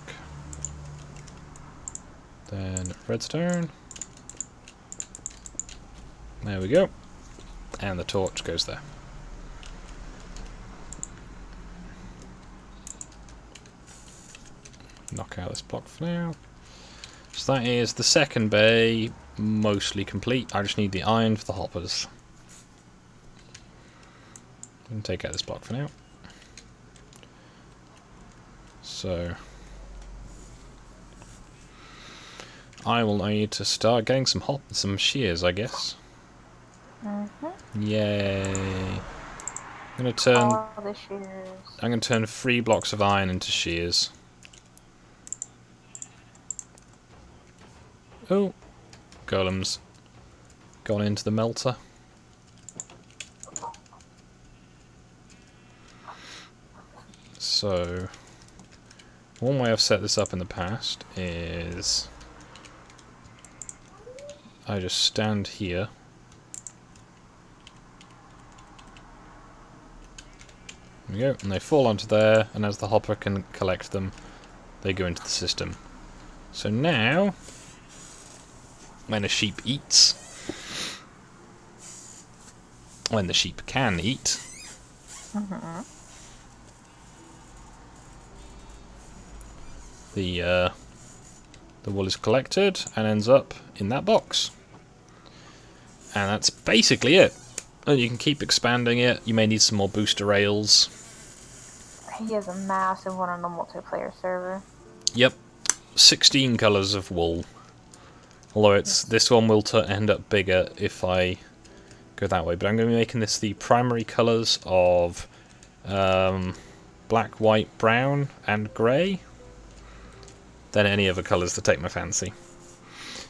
Then redstone. There we go. And the torch goes there. Knock out this block for now. So that is the second bay, mostly complete. I just need the iron for the hoppers. I'm going to take out this block for now. So I will need to start getting some shears, I guess. Yay! I'm going to turn. All the shears. I'm going to turn 3 blocks of iron into shears. Oh, golems gone into the melter. So, one way I've set this up in the past is I just stand here. There we go, and they fall onto there, and as the hopper can collect them, they go into the system. So now, when a sheep eats, when the sheep can eat, the wool is collected and ends up in that box. And that's basically it. And you can keep expanding it. You may need some more booster rails. He has a massive one on the multiplayer server. Yep, 16 colours of wool. Although this one will end up bigger if I go that way. But I'm going to be making this the primary colours of black, white, brown and grey. Then any other colours that take my fancy.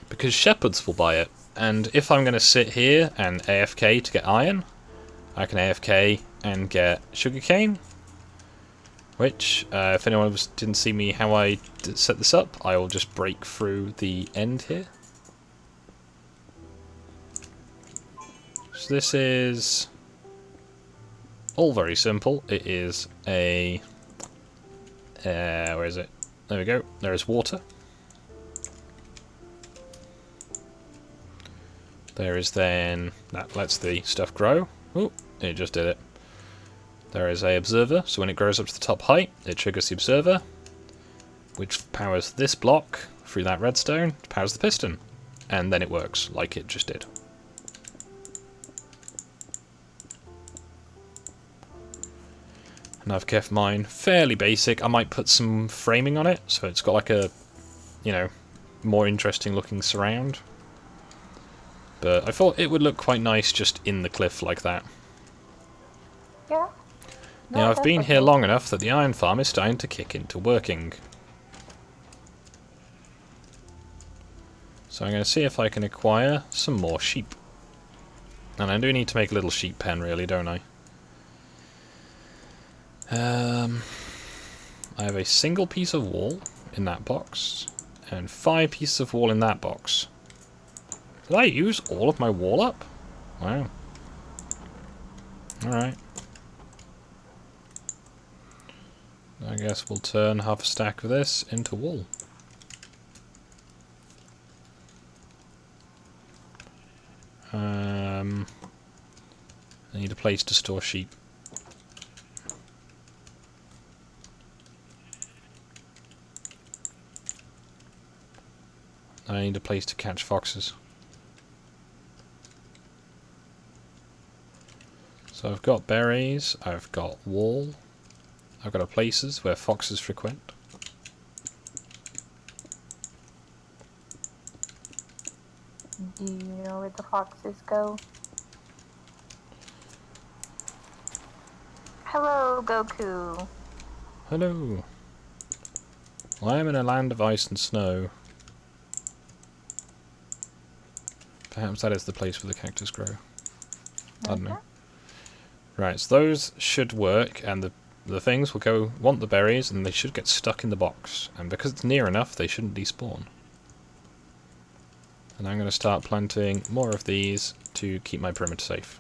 Because shepherds will buy it. And if I'm going to sit here and AFK to get iron, I can AFK and get sugarcane. Which, if anyone else didn't see me how I set this up, I will just break through the end here. So this is all very simple. It is a... where is it? There we go. There is water. There is then... that lets the stuff grow. Oh, it just did it. There is a observer, so when it grows up to the top height, it triggers the observer, which powers this block through that redstone, powers the piston, and then it works like it just did. And I've kept mine fairly basic. I might put some framing on it, so it's got like a, you know, more interesting looking surround. But I thought it would look quite nice just in the cliff like that. Yeah. No, Now I've been here okay. long enough that the iron farm is starting to kick into working. So I'm going to see if I can acquire some more sheep. And I do need to make a little sheep pen really, don't I? I have a single piece of wall in that box, and 5 pieces of wall in that box. Did I use all of my wall up? Wow. Alright. I guess we'll turn half a stack of this into wool. I need a place to store sheep. I need a place to catch foxes. So I've got berries, I've got wool, I've got places where foxes frequent. Do you know where the foxes go? Hello, Goku. Hello. Well, I am in a land of ice and snow. Perhaps that is the place where the cactus grow. I don't know. Right, so those should work, and the things will go want the berries, and they should get stuck in the box. And because it's near enough, they shouldn't despawn. And I'm going to start planting more of these to keep my perimeter safe.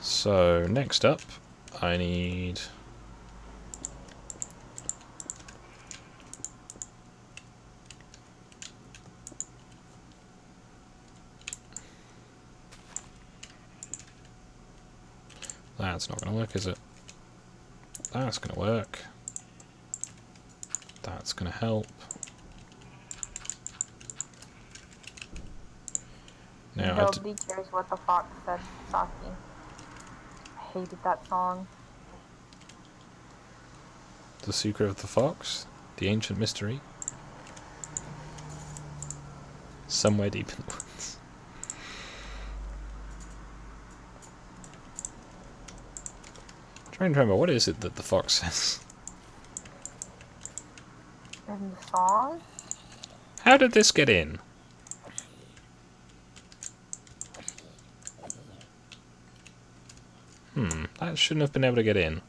So, next up, I need... That's not going to work, is it? That's going to work. That's going to help. Now, Nobody cares what the fox said, Saki. I hated that song. The Secret of the Fox? The Ancient Mystery? Somewhere deep in the woods. Trying to remember, what is it that the fox says? In the song? How did this get in? That shouldn't have been able to get in.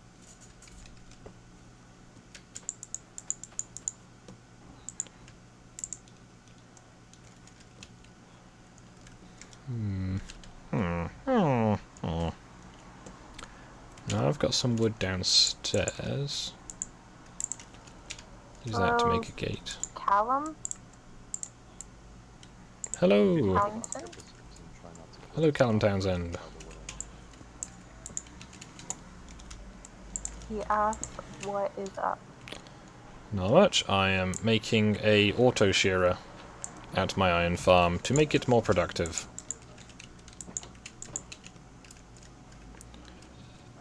Now I've got some wood downstairs. Use that to make a gate. Callum? Hello! Townsend? Hello, Callum Townsend. He asked what is up. Not much. I am making a auto shearer at my iron farm to make it more productive.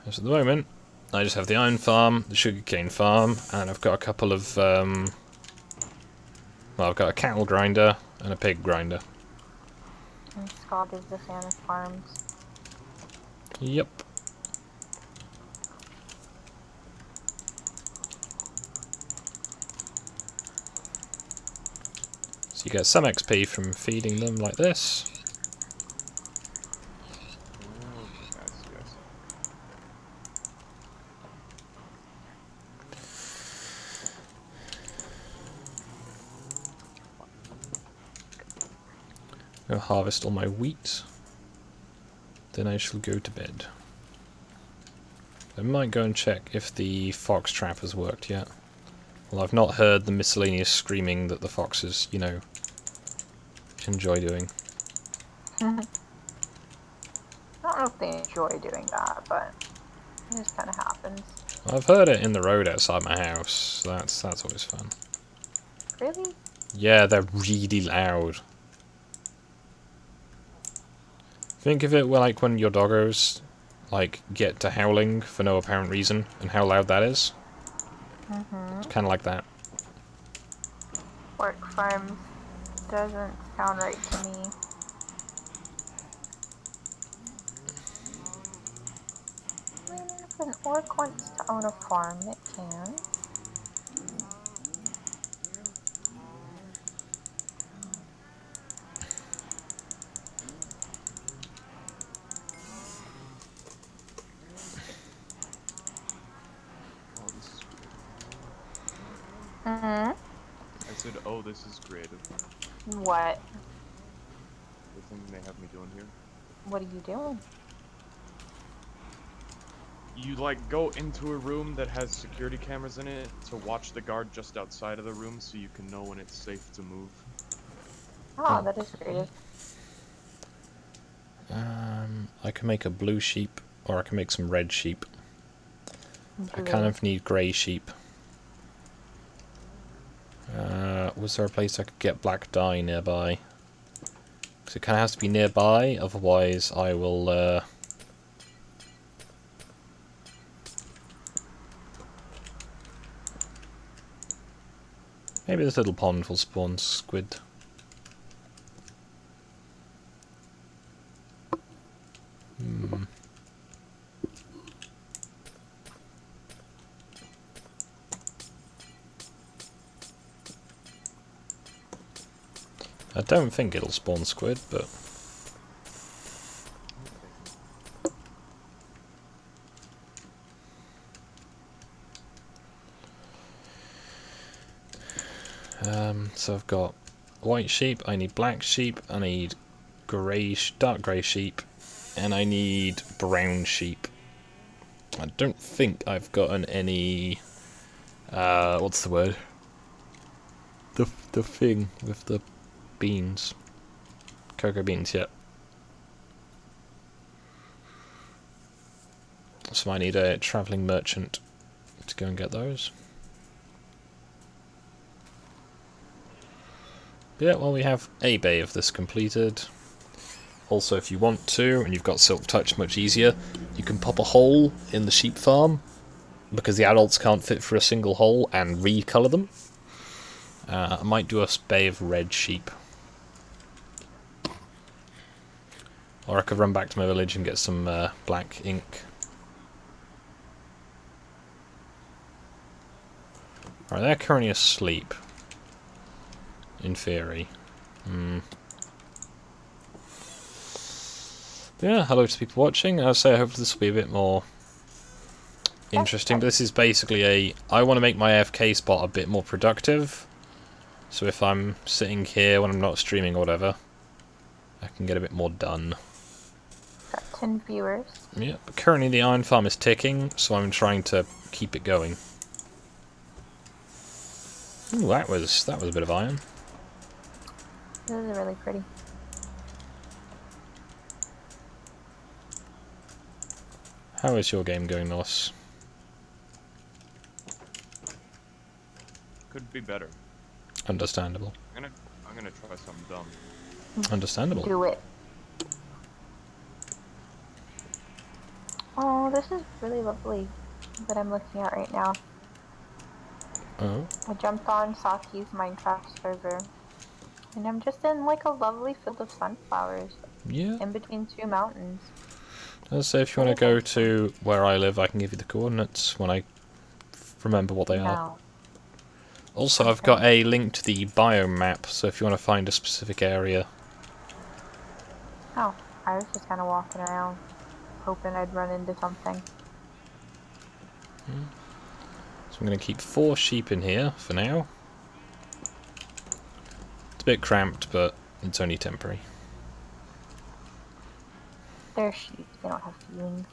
So at the moment, I just have the iron farm, the sugarcane farm, and I've got a couple of, well, I've got a cattle grinder and a pig grinder. And Skog is the fan of farms. Yep. So you get some XP from feeding them like this. Go harvest all my wheat. Then I shall go to bed. I might go and check if the fox trap has worked yet. Well, I've not heard the miscellaneous screaming that the foxes, you know, enjoy doing. I don't know if they enjoy doing that, but it just kind of happens. I've heard it in the road outside my house. That's always fun. Really? Yeah, they're really loud. Think of it like when your doggos like get to howling for no apparent reason and how loud that is. It's kind of like that. Work farms doesn't sound right to me. I mean, if an orc wants to own a farm, it can. Oh, this is creative. Mm-hmm. I said, oh, this is creative. What? The thing they have me doing here. What are you doing? You, like, go into a room that has security cameras in it to watch the guard just outside of the room so you can know when it's safe to move. Oh, that is creative. I can make a blue sheep, or I can make some red sheep. I Blue. kind of need grey sheep. Was there a place I could get black dye nearby? Because it kind of has to be nearby, otherwise I will... Maybe this little pond will spawn squid. I don't think it'll spawn squid, but... So I've got white sheep, I need black sheep, I need dark grey sheep, and I need brown sheep. I don't think I've gotten any... what's the word? The thing with the beans. Cocoa beans, yeah. So I need a travelling merchant to go and get those. Yeah, well, we have a bay of this completed. Also, if you want to, and you've got Silk Touch much easier, you can pop a hole in the sheep farm, because the adults can't fit through a single hole, and recolour them. I might do a bay of red sheep. Or I could run back to my village and get some black ink. Alright, they're currently asleep. In theory. Yeah, hello to people watching. I'll say hopefully this will be a bit more interesting. But this is basically I want to make my AFK spot a bit more productive. So if I'm sitting here when I'm not streaming or whatever, I can get a bit more done. Got 10 viewers. Yeah, but currently the iron farm is ticking, so I'm trying to keep it going. Ooh, that was a bit of iron. This is really pretty. How is your game going, Noss? Could be better. Understandable. I'm gonna try something dumb. Understandable. Do it. Oh, this is really lovely that I'm looking at right now. Oh. I jumped on Saki's Minecraft server. And I'm just in like a lovely field of sunflowers. Yeah. In between two mountains. Let's say if you want to go to where I live, I can give you the coordinates when I remember what they are. No. Also, I've got a link to the biome map, so if you want to find a specific area. Oh, I was just kind of walking around, hoping I'd run into something. So I'm going to keep 4 sheep in here for now. It's a bit cramped, but it's only temporary. They're sheep. They don't have feelings.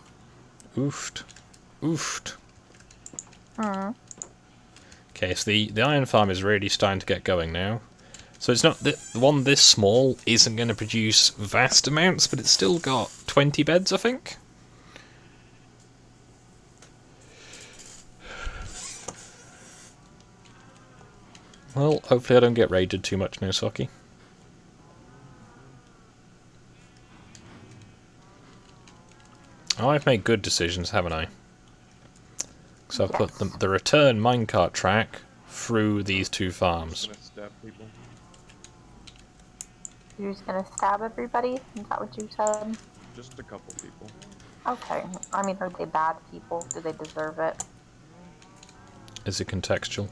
Oofed. Oofed. Hmm. Okay, so the iron farm is really starting to get going now. So it's not the one this small isn't going to produce vast amounts, but it's still got 20 beds, I think. Well, hopefully I don't get raided too much now, Saki. Oh, I've made good decisions, haven't I? So I've put the return minecart track through these two farms. Gonna stab people. You're just gonna stab everybody? Is that what you said? Just a couple people. Okay. I mean, are they bad people? Do they deserve it? Is it contextual?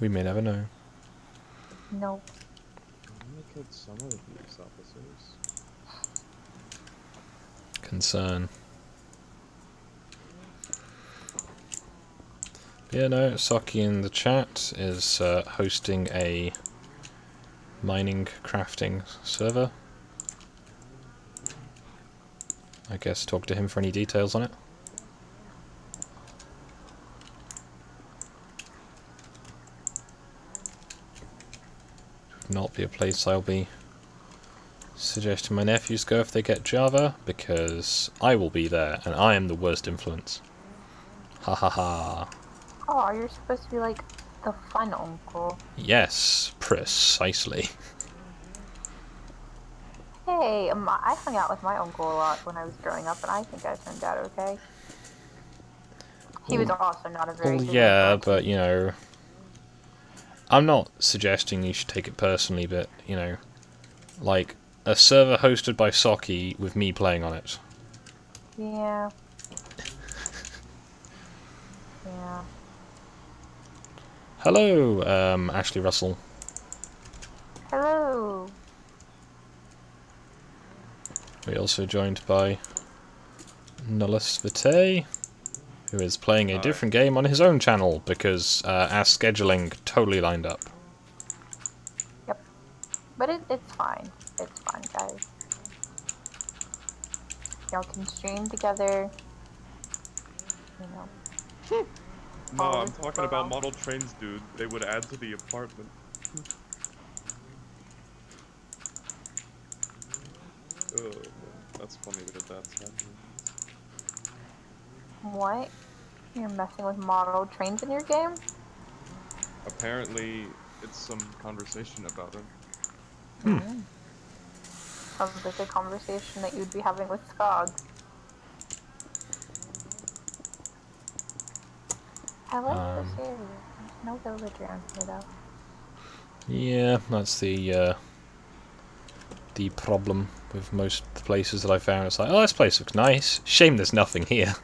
We may never know. Nope. I only killed some of the police officers. Concern. Yeah, no, Saki in the chat is hosting a mining crafting server. I guess talk to him for any details on it. Would not be a place I'll be suggesting my nephews go if they get Java, because I will be there and I am the worst influence. Ha ha ha. Oh, you're supposed to be like the fun uncle. Yes, precisely. Hey, I hung out with my uncle a lot when I was growing up, and I think I turned out okay. He was also not a very Well, good yeah, influence. but, you know, I'm not suggesting you should take it personally, but, you know, like, a server hosted by Saki with me playing on it. Yeah. Yeah. Hello, Ashley Russell. Hello. We're also joined by Nullus Vitae, who is playing a different game on his own channel because our scheduling totally lined up. Yep. But it's fine. It's fine, guys. Y'all can stream together. You know. No, Oh, I'm this is talking about wrong. model trains, dude. They would add to the apartment. Oh, man. That's funny that that's happening. What? You're messing with model trains in your game? Apparently, it's some conversation about it. Mm. Sounds like a conversation that you'd be having with Skog. I like this area. There's no village around here, though. Yeah, that's the problem with most of the places that I found. It's like, oh, this place looks nice. Shame there's nothing here.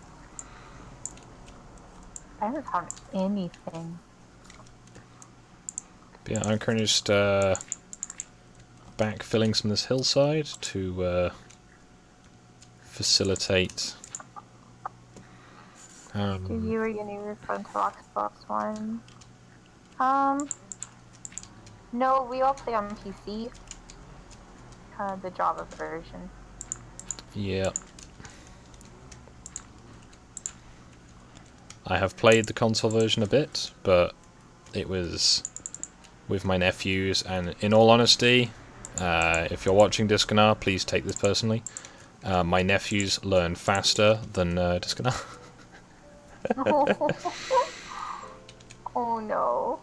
I haven't found anything. But yeah, I'm currently just backfilling some of this hillside to facilitate. Do you or you need your phone to Xbox One? No, we all play on PC. The Java version. Yeah. I have played the console version a bit, but it was with my nephews, and in all honesty, if you're watching Disconar, please take this personally. My nephews learn faster than Disconar. Oh no.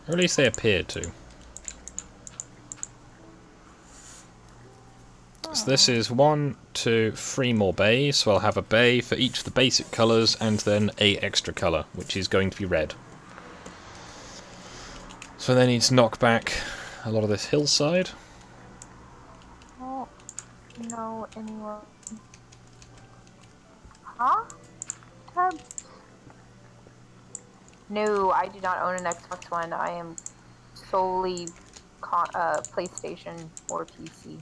Or at least they appear to. So this is 1, 2, 3 more bays, so I'll have a bay for each of the basic colours and then a extra colour, which is going to be red. So they need to knock back a lot of this hillside. Oh, no, anyone. Huh? Tab? No, I do not own an Xbox One. I am solely PlayStation or PC.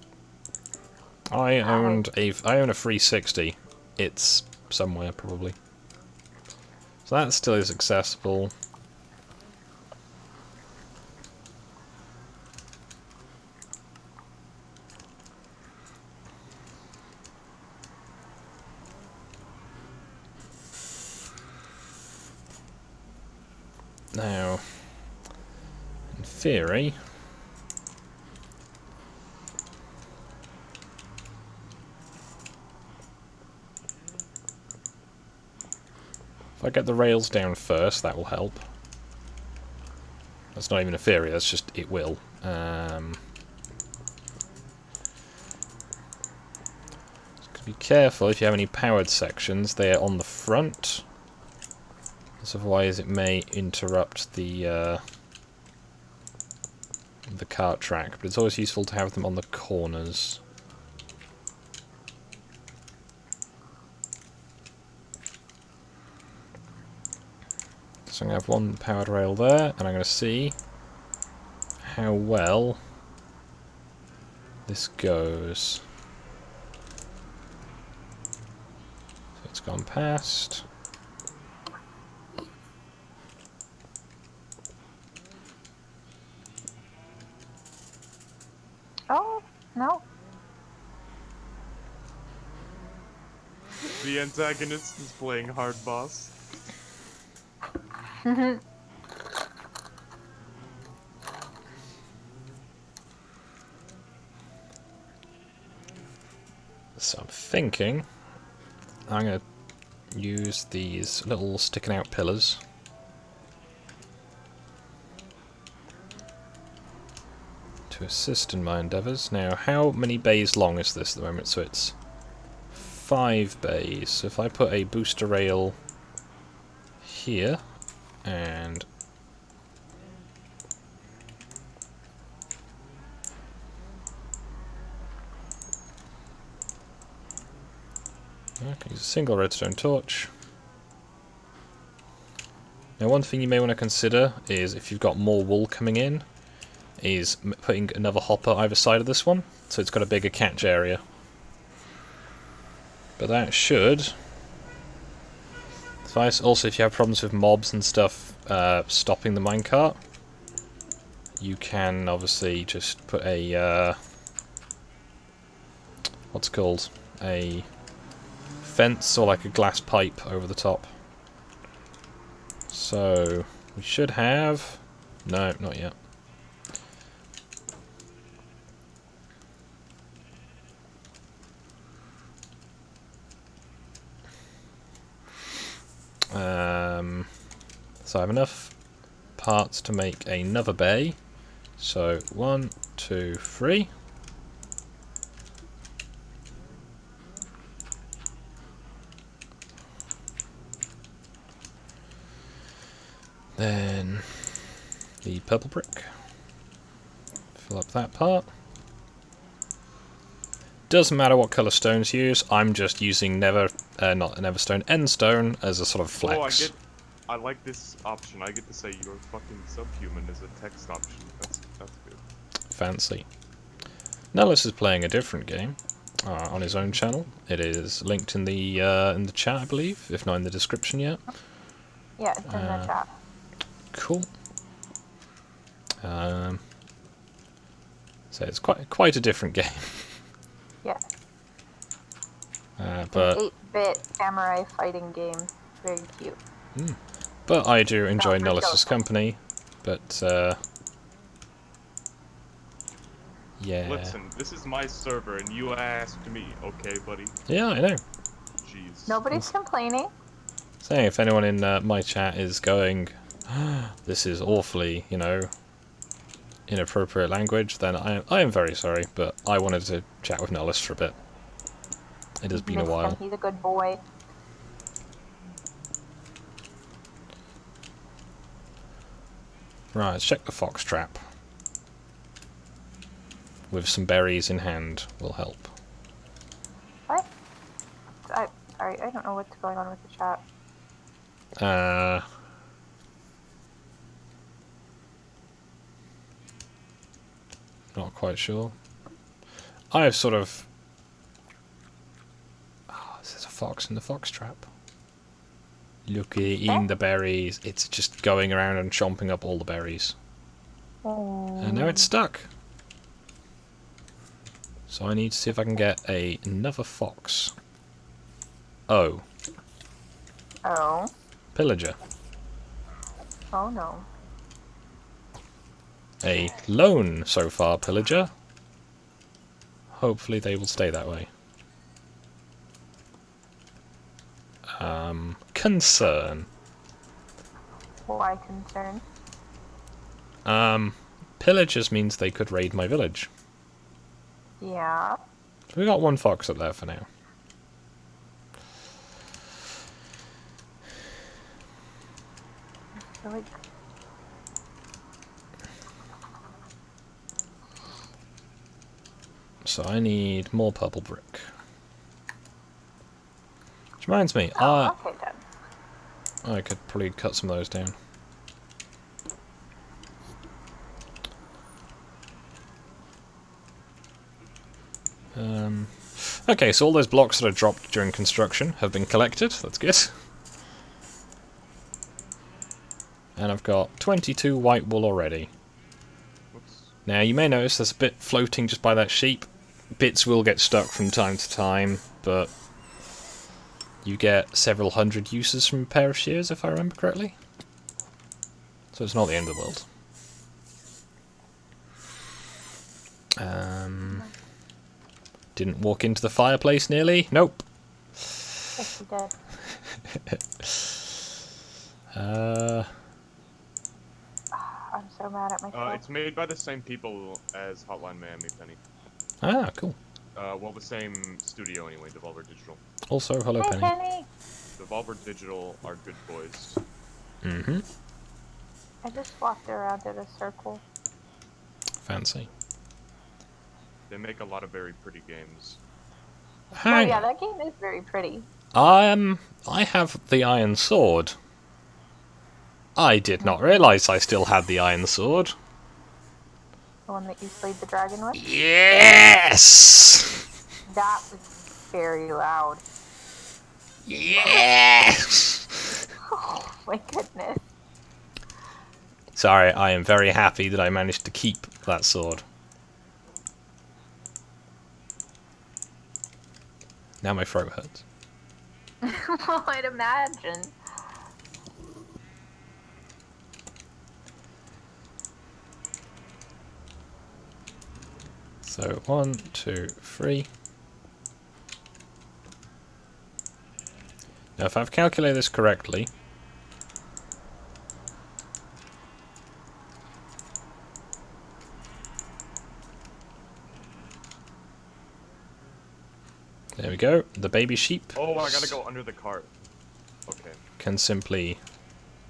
I own a 360. It's somewhere probably. So that still is accessible. Now, in theory, if I get the rails down first, that will help. That's not even a theory, that's just, it will. Be careful if you have any powered sections, they're on the front. Otherwise it may interrupt the cart track, but it's always useful to have them on the corners. So I'm going to have one powered rail there, and I'm going to see how well this goes. So it's gone past. Oh, no. The antagonist is playing hard boss. So I'm thinking I'm going to use these little sticking out pillars to assist in my endeavours. Now, how many bays long is this at the moment? So it's 5 bays. So if I put a booster rail here, and okay, use a single redstone torch. Now, one thing you may want to consider is if you've got more wool coming in, is putting another hopper either side of this one, so it's got a bigger catch area. But that should suffice. Also, if you have problems with mobs and stuff stopping the minecart, you can obviously just put a what's it called, a fence or like a glass pipe over the top. So we should have, no, not yet. So I have enough parts to make another bay. So 1, 2, 3. Then the purple brick. Fill up that part. Doesn't matter what colour stones you use, I'm just using not a Neverstone, Endstone as a sort of flex. Oh, I like this option. I get to say you're fucking subhuman as a text option. That's good. Fancy. Nellis is playing a different game on his own channel. It is linked in the chat, I believe, if not in the description yet. Yeah, it's in the chat. Cool. So it's quite a different game. Yeah. But 8-bit samurai fighting game. Very cute. But I do enjoy for Nellis's children. company. But yeah. Listen, this is my server, and you asked me, okay, buddy? Yeah, I know. Jeez. Nobody's complaining. Saying if anyone in my chat is going, this is awfully, inappropriate language, then I am very sorry, but I wanted to chat with Nellis for a bit. It has been a Missed while. him. He's a good boy. Right, let's check the fox trap. With some berries in hand will help. What? Sorry, I don't know what's going on with the chat. Not quite sure. I have sort of... Oh, there's a fox in the fox trap. Look, eating the berries. It's just going around and chomping up all the berries. And now it's stuck. So I need to see if I can get another fox. Oh. Oh. Pillager. Oh no. A lone, so far, pillager. Hopefully they will stay that way. Concern. Why concern? Pillagers means they could raid my village. Yeah. So we got one fox up there for now. I feel like So I need more purple brick. Which reminds me, okay then. I could probably cut some of those down. Okay, so all those blocks that I dropped during construction have been collected. That's good. And I've got 22 white wool already. Whoops. Now, you may notice there's a bit floating just by that sheep. Bits will get stuck from time to time, but you get several hundred uses from a pair of shears, if I remember correctly. So it's not the end of the world. Didn't walk into the fireplace nearly? Nope. Yes, you did. I'm so mad at myself. It's made by the same people as Hotline Miami Penny. Ah, cool. Well, the same studio anyway, Devolver Digital. Also, hello, Hi, Penny. Penny. Devolver Digital are good boys. Mm-hmm. I just walked around in a circle. Fancy. They make a lot of very pretty games. Oh yeah, that game is very pretty. I have the iron sword. I did not realise I still had the iron sword. The one that you slayed the dragon with? Yes! That was very loud. Yes! Oh my goodness. Sorry, I am very happy that I managed to keep that sword. Now my throat hurts. Well, I'd imagine. So, 1, 2, 3. Now, if I've calculated this correctly, there we go, the baby sheep Oh, I gotta go under the cart. Okay. can simply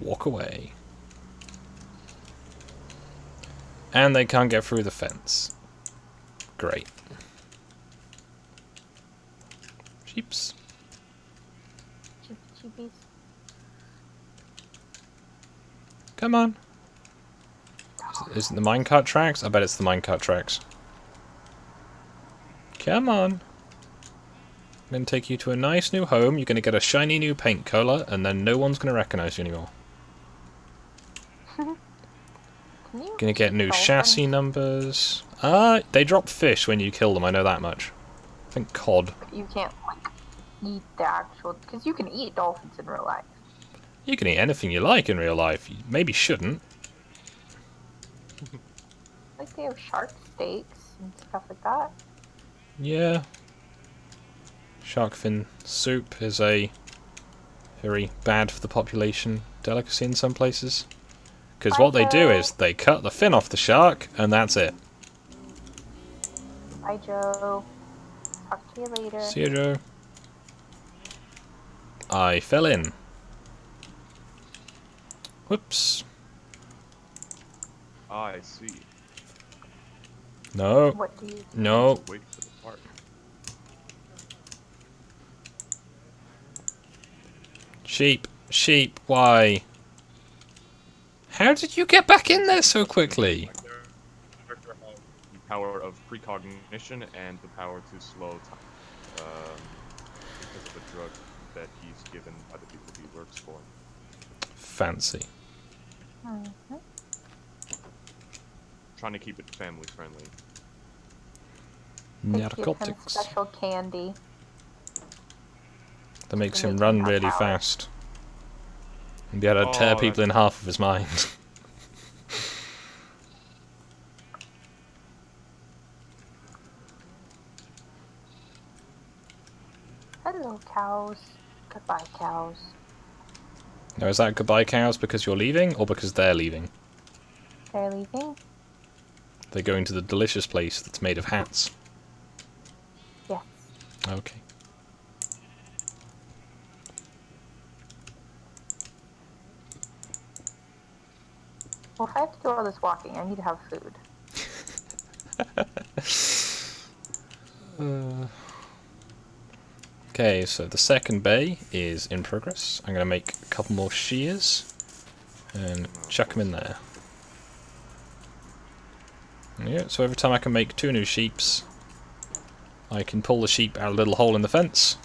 walk away. And they can't get through the fence. Great. Sheeps. Cheapies. Come on. Is it the minecart tracks? I bet it's the minecart tracks. Come on. I'm going to take you to a nice new home. You're going to get a shiny new paint colour, and then no one's going to recognise you anymore. Going to get new chassis numbers. They drop fish when you kill them, I know that much. I think cod. You can't, like, eat the actual... Because you can eat dolphins in real life. You can eat anything you like in real life. You maybe shouldn't. Like, they have shark steaks and stuff like that. Yeah. Shark fin soup is a very bad for the population delicacy in some places. Because what they do is they cut the fin off the shark, and that's it. Bye, Joe. Talk to you later. See you, Joe. I fell in. Whoops. Ah, I see. No. What do you... No. Wait for the part. Sheep. Sheep. Why? How did you get back in there so quickly? power of precognition and the power to slow time, because of a drug that he's given by the people he works for. Fancy. Mhm. Trying to keep it family friendly. They give him Narcotics. special candy. That makes to him make run have really power. fast. And be able to tear Oh, people in that's- half of his mind. Hello, cows. Goodbye, cows. Now, is that goodbye cows because you're leaving, or because they're leaving? They're leaving? They're going to the delicious place that's made of hats. Yes. Okay. Well, if I have to do all this walking, I need to have food. Okay, so the second bay is in progress. I'm going to make a couple more shears and chuck them in there. Yeah, so every time I can make 2 new sheeps, I can pull the sheep out of a little hole in the fence,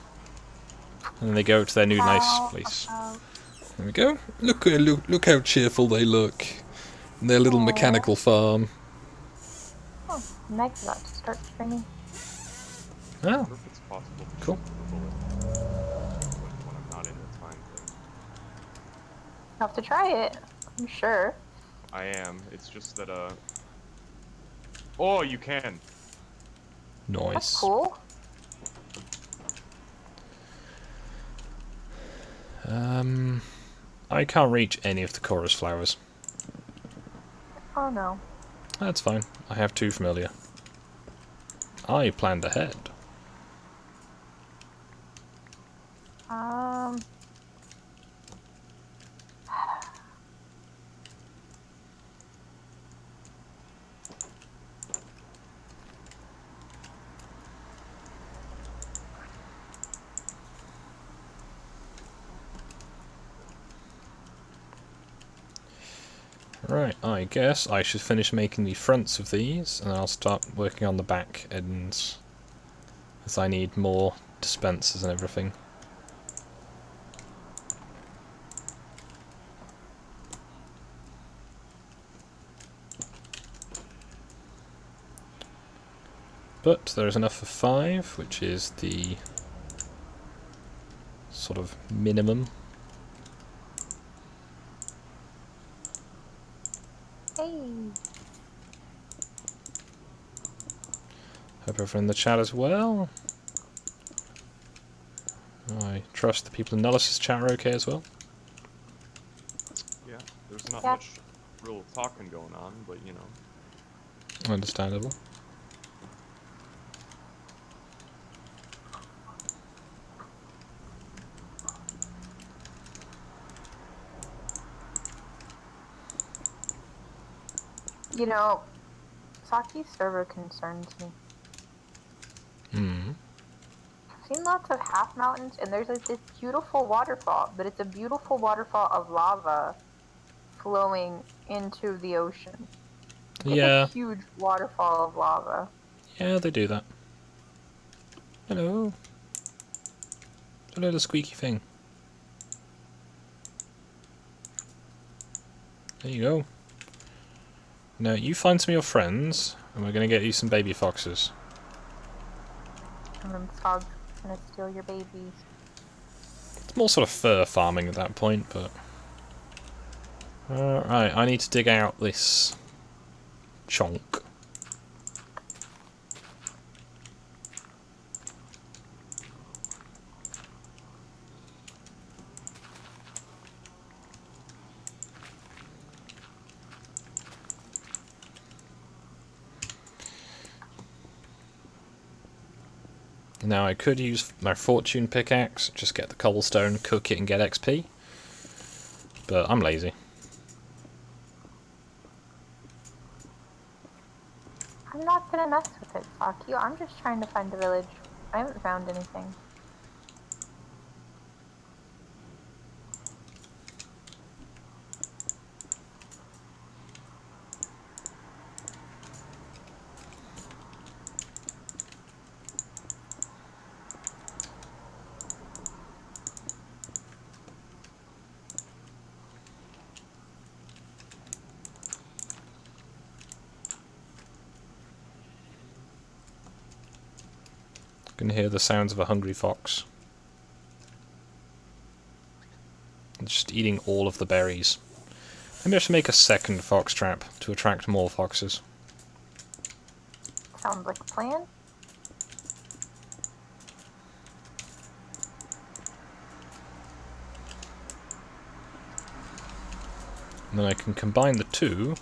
and then they go to their new nice place. There we go. Look how cheerful they look. In their little Aw. mechanical farm. Oh, Meg's about to start screaming. Oh, I wonder if it's possible to Cool. shoot with a bullet when I'm not in the time thing. I'll have to try it. I'm sure. I am. It's just that oh, you can. nice. That's cool. I can't reach any of the chorus flowers. Oh no. That's fine. I have 2 familiar. I planned ahead. Um. Right, I guess I should finish making the fronts of these, and I'll start working on the back ends, as I need more dispensers and everything. But there is enough for 5, which is the sort of minimum. Hey. Hope everyone in the chat as well. I trust the people in Nullis' chat are okay as well. Yeah, there's not Yeah. much real talking going on, but you know. Understandable. You know, Saki's server concerns me. Hmm. I've seen lots of half mountains, and there's like this beautiful waterfall, but it's a beautiful waterfall of lava flowing into the ocean. It's Yeah. a huge waterfall of lava. Yeah, they do that. Hello. A little squeaky thing. There you go. Now, you find some of your friends, and we're going to get you some baby foxes. And then Skog's gonna steal your babies. It's more sort of fur farming at that point, but... Right, I need to dig out this chonk. Now I could use my fortune pickaxe, just get the cobblestone, cook it and get XP. But I'm lazy. I'm not gonna mess with it, Saki. I'm just trying to find a village. I haven't found anything. can hear the sounds of a hungry fox. It's just eating all of the berries. Maybe I should make a second fox trap to attract more foxes. Sounds like a plan. And then I can combine the two.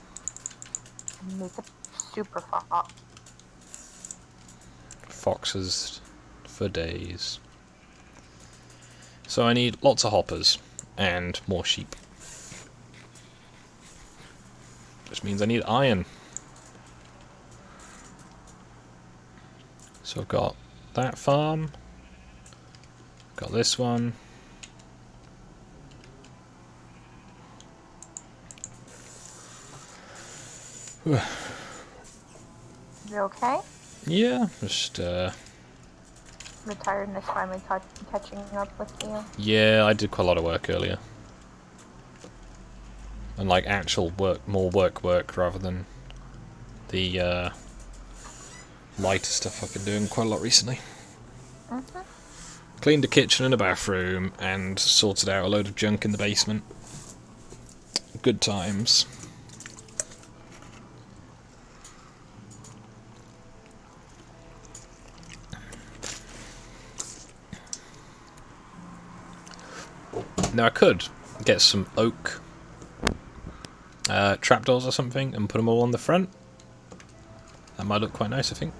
Make it super fox. Foxes for days. So I need lots of hoppers and more sheep. Which means I need iron. So I've got that farm. Got this one. You okay? Yeah, just The tiredness finally catching up with you. yeah, I did quite a lot of work earlier. And like actual work, more work rather than the lighter stuff I've been doing quite a lot recently. Cleaned a kitchen and a bathroom and sorted out a load of junk in the basement. Good times. Now I could get some oak trapdoors or something and put them all on the front. That might look quite nice, I think.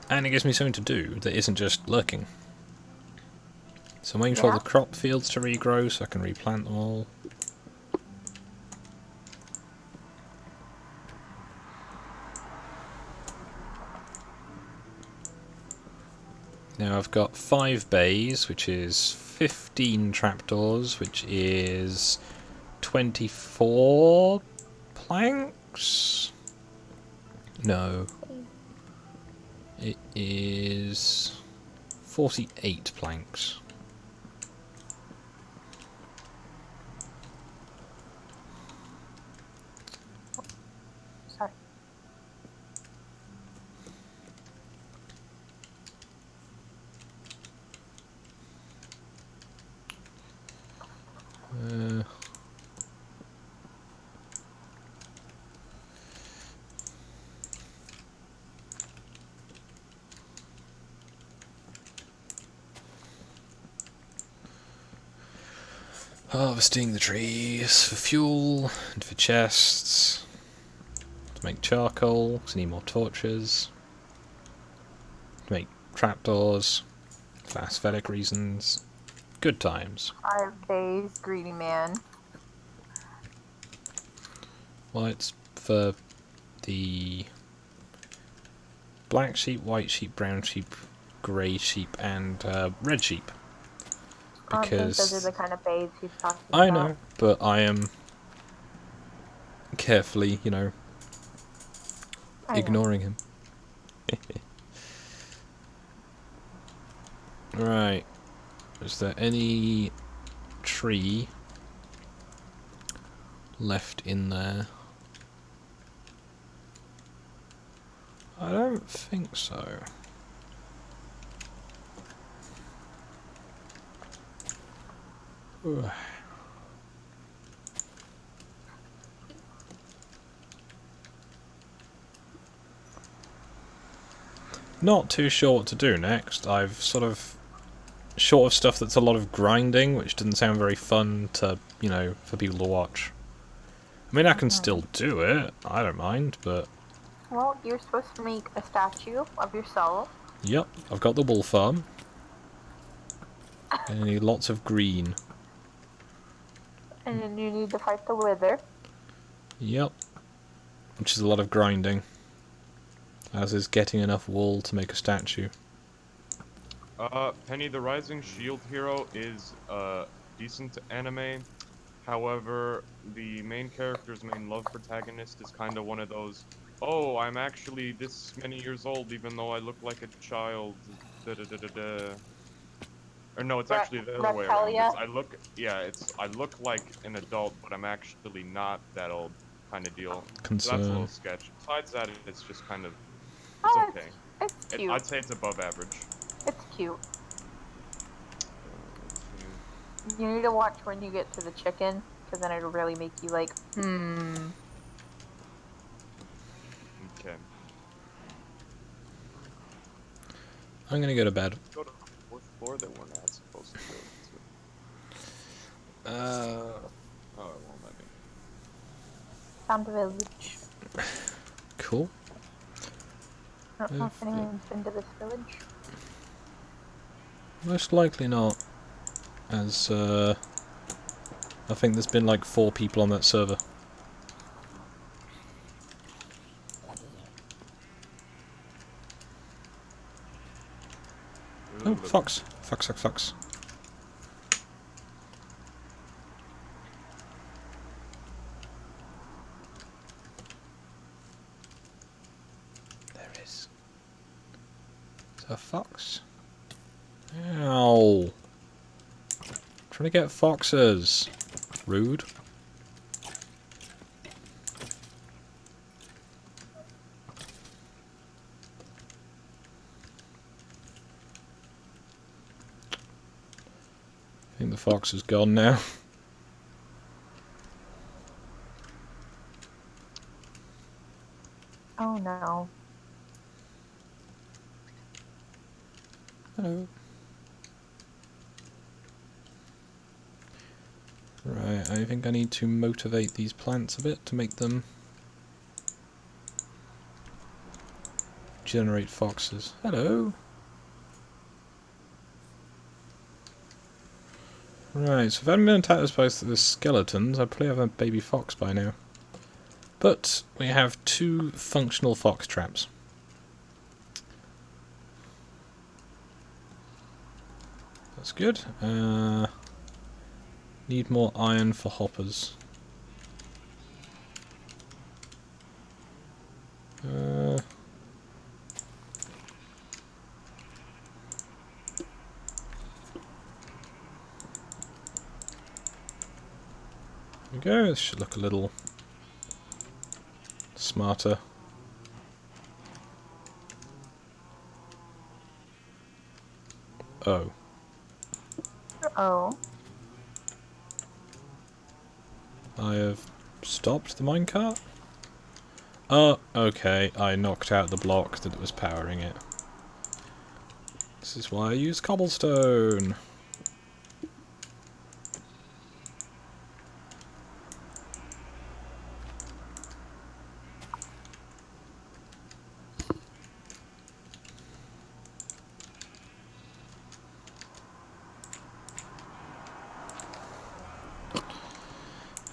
And it gives me something to do that isn't just lurking. So I'm waiting for all the crop fields to regrow so I can replant them all. Now I've got 5 bays, which is 15 trapdoors, which is 24 planks? No. It is 48 planks. Sorry. Harvesting the trees for fuel and for chests. To make charcoal, because I need more torches. To make trapdoors for aesthetic reasons. Good times. 5 days, greedy man. Well, it's for the black sheep, white sheep, brown sheep, grey sheep, and red sheep. I think those Because are the kind of bays he's talking I about. know, but I am carefully, you know, I know. ignoring him. Right. Is there any tree left in there? I don't think so. Ugh. Not too sure what to do next. I've sort of short of stuff that's a lot of grinding, which doesn't sound very fun to, you know, for people to watch. I mean, I can still do it. I don't mind, but Well, you're supposed to make a statue of yourself. yep, I've got the wool farm. And I need lots of green. And then you need to fight the wither. Yep. Which is a lot of grinding. As is getting enough wool to make a statue. Penny the Rising Shield Hero is a decent anime. However, the main character's main love protagonist is kind of one of those, oh, I'm actually this many years old even though I look like a child. Da da da da da. Or no, it's actually the other way around. I look like an adult, but I'm actually not that old, kind of deal. So that's a little sketch. Besides that, it's just kind of, it's okay. It's cute. I'd say it's above average. It's cute. Let's see. You need to watch when you get to the chicken, because then it'll really make you like, hmm. Okay. I'm gonna go to bed. Go to the fourth floor that we're not supposed to go to. Oh, it won't let me. Found a village. Cool. I don't know if anyone's been to this village. Most likely not, as I think there's been like 4 people on that server. Oh, fox. Fox, fox, fox. There is. Is that a fox? Ow. Trying to get foxes. Rude. I think the fox is gone now. Oh no. Hello. Right, I think I need to motivate these plants a bit to make them generate foxes. Hello. Right, so if I hadn't been attacked by the skeletons, I'd probably have a baby fox by now. But we have 2 functional fox traps. That's good. Need more iron for hoppers. There we go, this should look a little smarter. Oh. Oh. I have stopped the minecart? Oh, okay, I knocked out the block that was powering it. This is why I use cobblestone.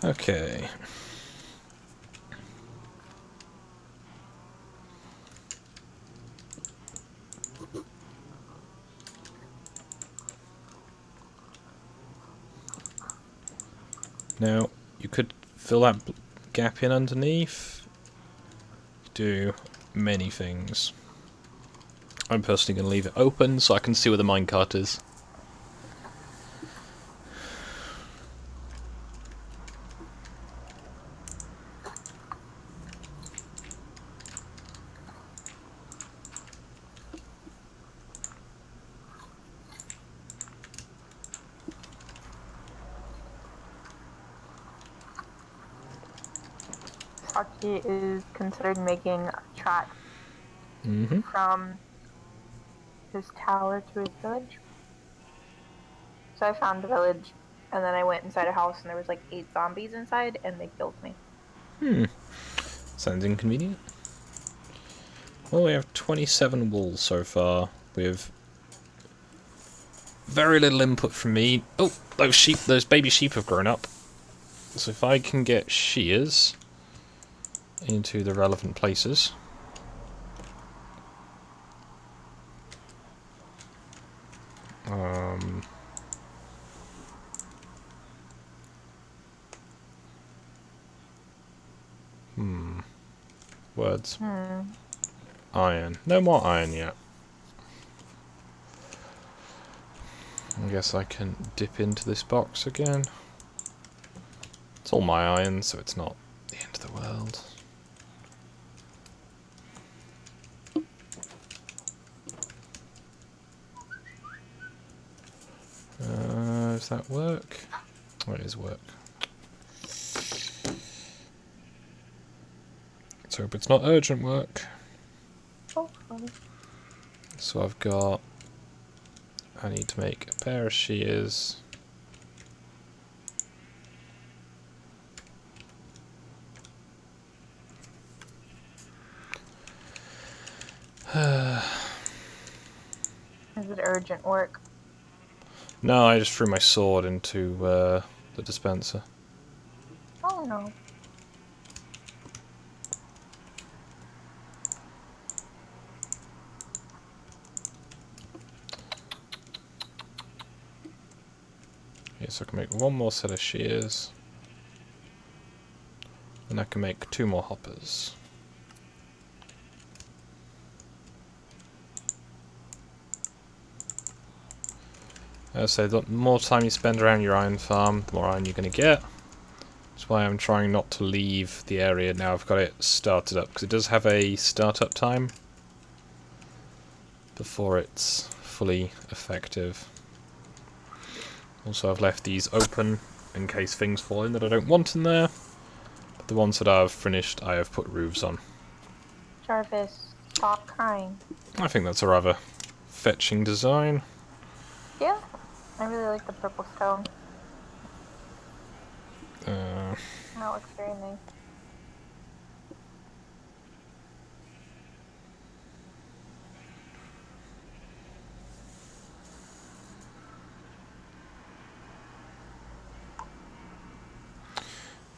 Okay. Now, you could fill that gap in underneath. Do many things. I'm personally going to leave it open so I can see where the minecart is. Saki is considered making a track from his tower to his village. So I found a village, and then I went inside a house, and there was like 8 zombies inside, and they killed me. Sounds inconvenient. Well, we have 27 wool so far. We have very little input from me. Oh, those baby sheep have grown up. So if I can get shears into the relevant places. Words. Iron. No more iron yet. I guess I can dip into this box again. It's all my iron, so it's not the end of the world. Does that work? Oh, it is work. Let's hope it's not urgent work. Hopefully. So I've got... I need to make a pair of shears. Is it urgent work? No, I just threw my sword into the dispenser. Oh no. Okay, so I can make one more set of shears. And I can make 2 more hoppers. So the more time you spend around your iron farm, the more iron you're going to get. That's why I'm trying not to leave the area now I've got it started up, because it does have a startup time before it's fully effective. Also, I've left these open in case things fall in that I don't want in there. But the ones that I've finished, I have put roofs on. Jarvis, stop crying. I think that's a rather fetching design. Yeah, I really like the purple stone. That looks very nice.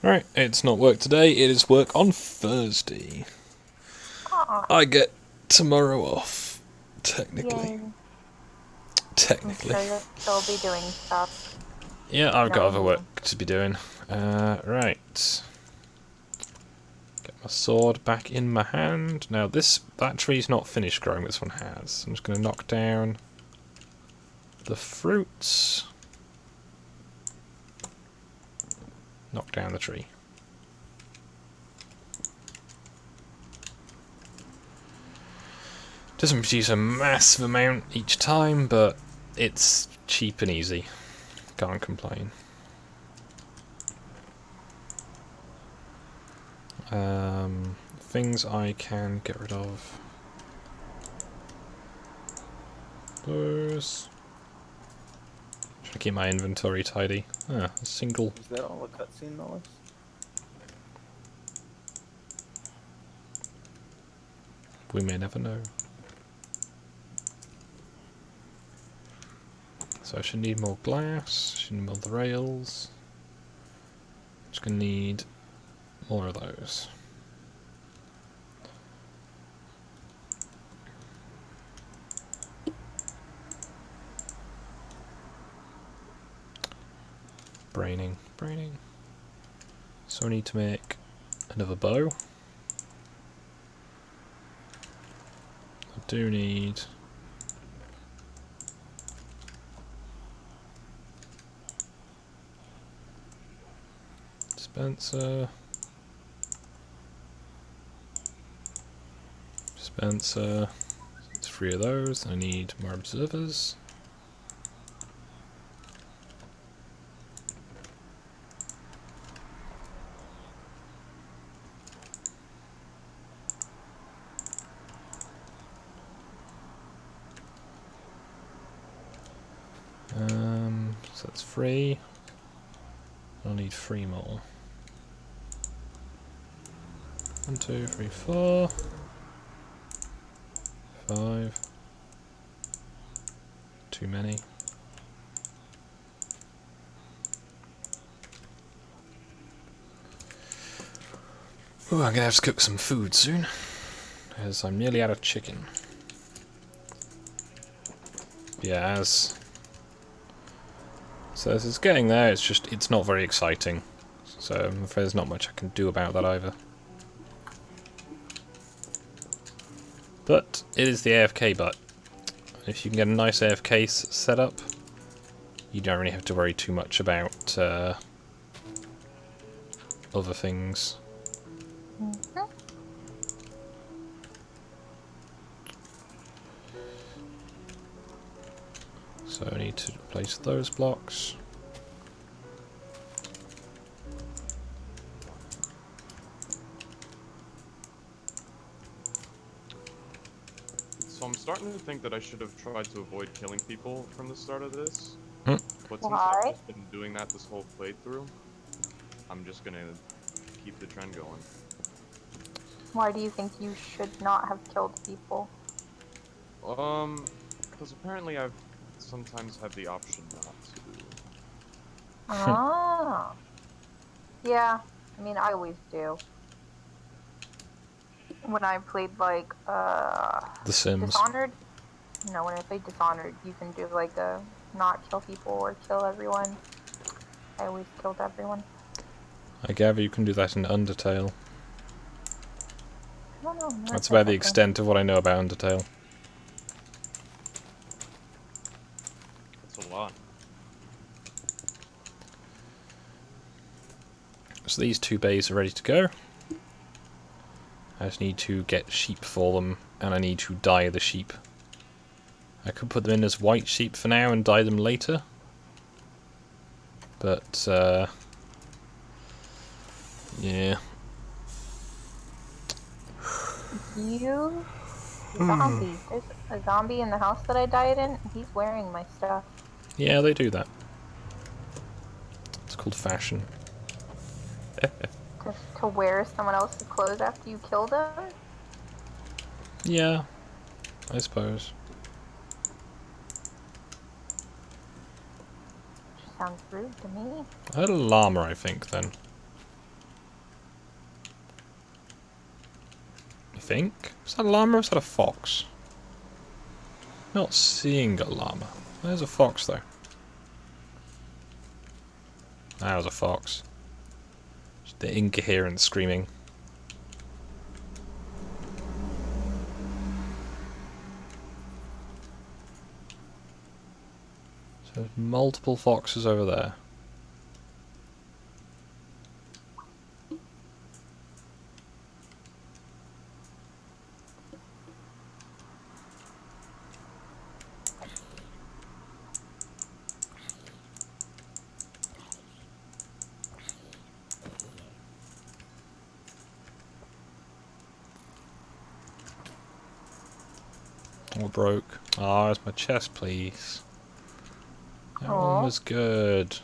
Right, it's not work today, it is work on Thursday. Aw. I get tomorrow off, technically. Yay. Technically. I'm sure you'll still be doing stuff. Yeah, I've got No. other work to be doing. Right. Get my sword back in my hand. Now that tree's not finished growing, this one has. I'm just going to knock down the fruits. Knock down the tree. Doesn't produce a massive amount each time, but it's cheap and easy. Can't complain. Things I can get rid of. Those. Trying to keep my inventory tidy. A single. Is that all a cutscene noise? We may never know. So I should need more glass. Should need more of the rails. Just gonna need more of those. Braining. So I need to make another bow. I do need dispenser. It's 3 of those. I need more observers. So that's 3. I'll need 3 more. 1, 2, 3, 4, 5. Too many. Ooh, I'm gonna have to cook some food soon, as I'm nearly out of chicken. Yeah, so as it's getting there, it's not very exciting. So I'm afraid there's not much I can do about that either. But it is the AFK butt. If you can get a nice AFK set up, you don't really have to worry too much about other things. Mhm. So I need to replace those blocks. starting to think that I should have tried to avoid killing people from the start of this. Hmm. But since Why? I've just been doing that this whole playthrough, I'm just gonna keep the trend going. Why do you think you should not have killed people? Because apparently I've sometimes had the option not to. Ah. Yeah, I mean, I always do. When I played, like, The Sims. Dishonored, no, when I played Dishonored, you can do, like, a not kill people or kill everyone. I always killed everyone. I gather you can do that in Undertale. I don't know, never That's played about the that game. extent of what I know about Undertale. That's a lot. So these 2 bays are ready to go. I just need to get sheep for them, and I need to dye the sheep. I could put them in as white sheep for now and dye them later. But, yeah. You zombie. There's a zombie in the house that I died in. He's wearing my stuff. Yeah, they do that. It's called fashion. To wear someone else's clothes after you kill them? Yeah, I suppose. Sounds rude to me. I had a llama, I think, then. I think? Is that a llama or is that a fox? Not seeing a llama. There's a fox, though. That was a fox. Just the incoherent screaming. So there's multiple foxes over there. All broke. Ah, where's my chest, please? That Aw. one was good.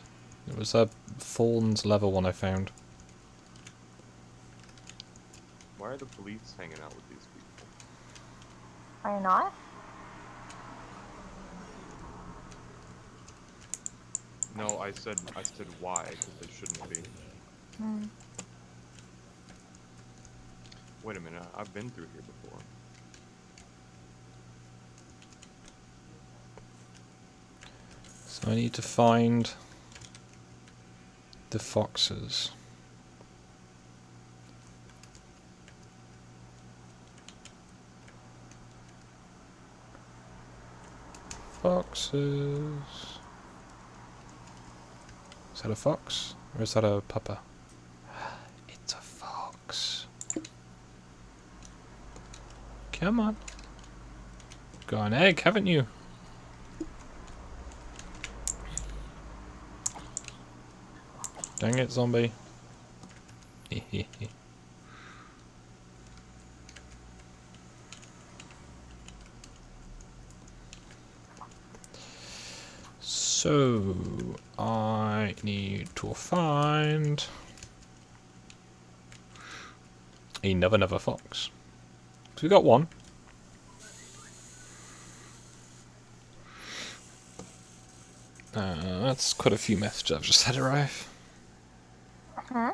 It was a Thorns level one I found. Why are the police hanging out with these people? Are you not? No, I said why, because they shouldn't be. Hmm. Wait a minute, I've been through here before. So I need to find the foxes. Foxes. Is that a fox? Or is that a pupper? It's a fox. Come on. Got an egg, haven't you? Dang it, zombie. So, I need to find another fox. So we got one. That's quite a few messages I've just had arrive. Hmm?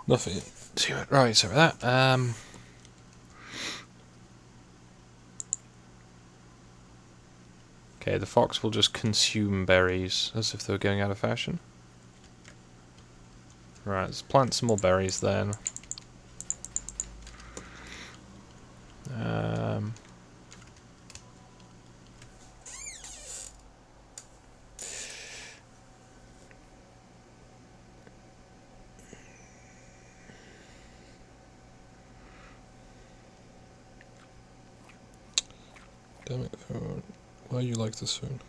Nothing to it. Right, so that. Okay, the fox will just consume berries as if they were going out of fashion. Right, let's plant some more berries then. Damn it, phone. Why are you like this phone?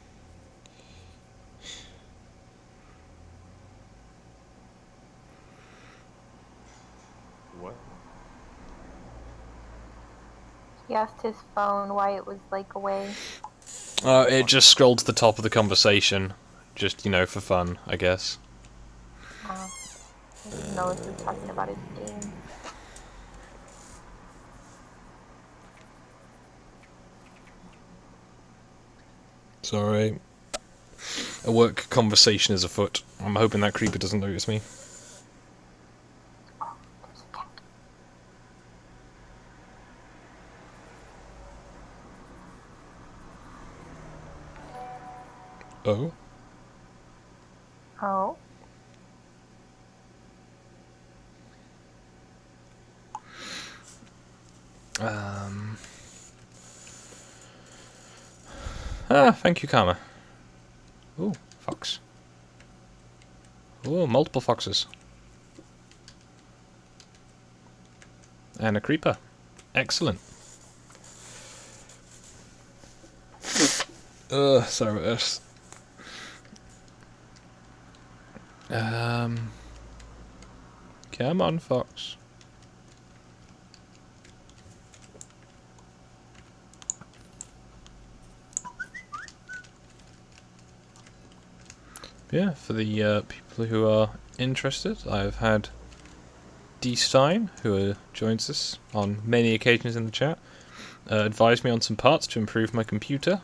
What? He asked his phone why it was like away. It just scrolled to the top of the conversation. Just, you know, for fun, I guess. I didn't know if he was talking about his game. Sorry. A work conversation is afoot. I'm hoping that creeper doesn't notice me. Oh? Oh? Thank you, Karma. Ooh, fox. Ooh, multiple foxes. And a creeper. Excellent. Sorry about this. Come on, fox. Yeah, for the people who are interested, I've had D. Stein, who joins us on many occasions in the chat, advise me on some parts to improve my computer.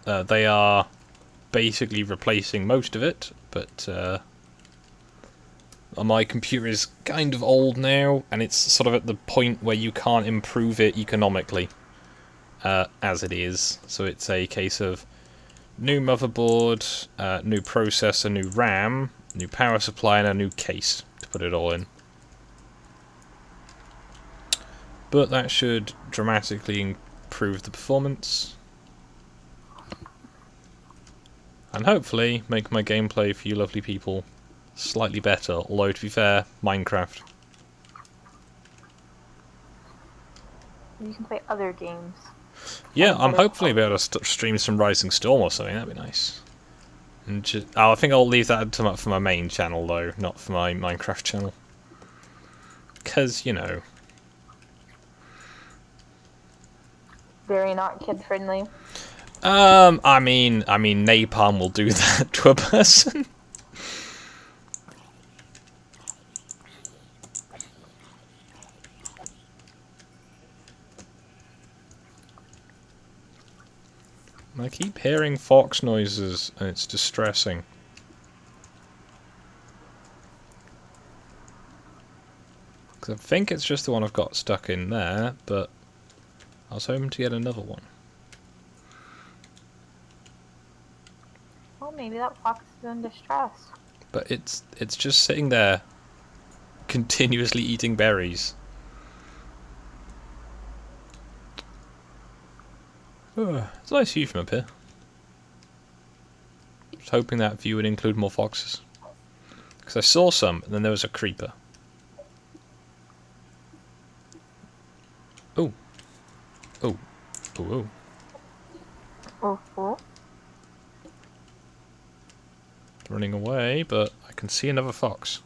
They are basically replacing most of it, but my computer is kind of old now, and it's sort of at the point where you can't improve it economically, as it is. So it's a case of new motherboard, new processor, new RAM, new power supply, and a new case to put it all in. But that should dramatically improve the performance. And hopefully make my gameplay for you lovely people slightly better, although to be fair, Minecraft. You can play other games. Yeah, I'm hopefully be able to stream some Rising Storm or something, that'd be nice. And just, I think I'll leave that for my main channel though, not for my Minecraft channel. Because, you know. Very not kid friendly. I mean, napalm will do that to a person. I keep hearing fox noises, and it's distressing. Because I think it's just the one I've got stuck in there, but I was hoping to get another one. Well, maybe that fox is in distress. But it's just sitting there, continuously eating berries. It's a nice view from up here. Just hoping that view would include more foxes. Because I saw some, and then there was a creeper. Oh. Oh. Oh, oh. Oh. Running away, but I can see another fox.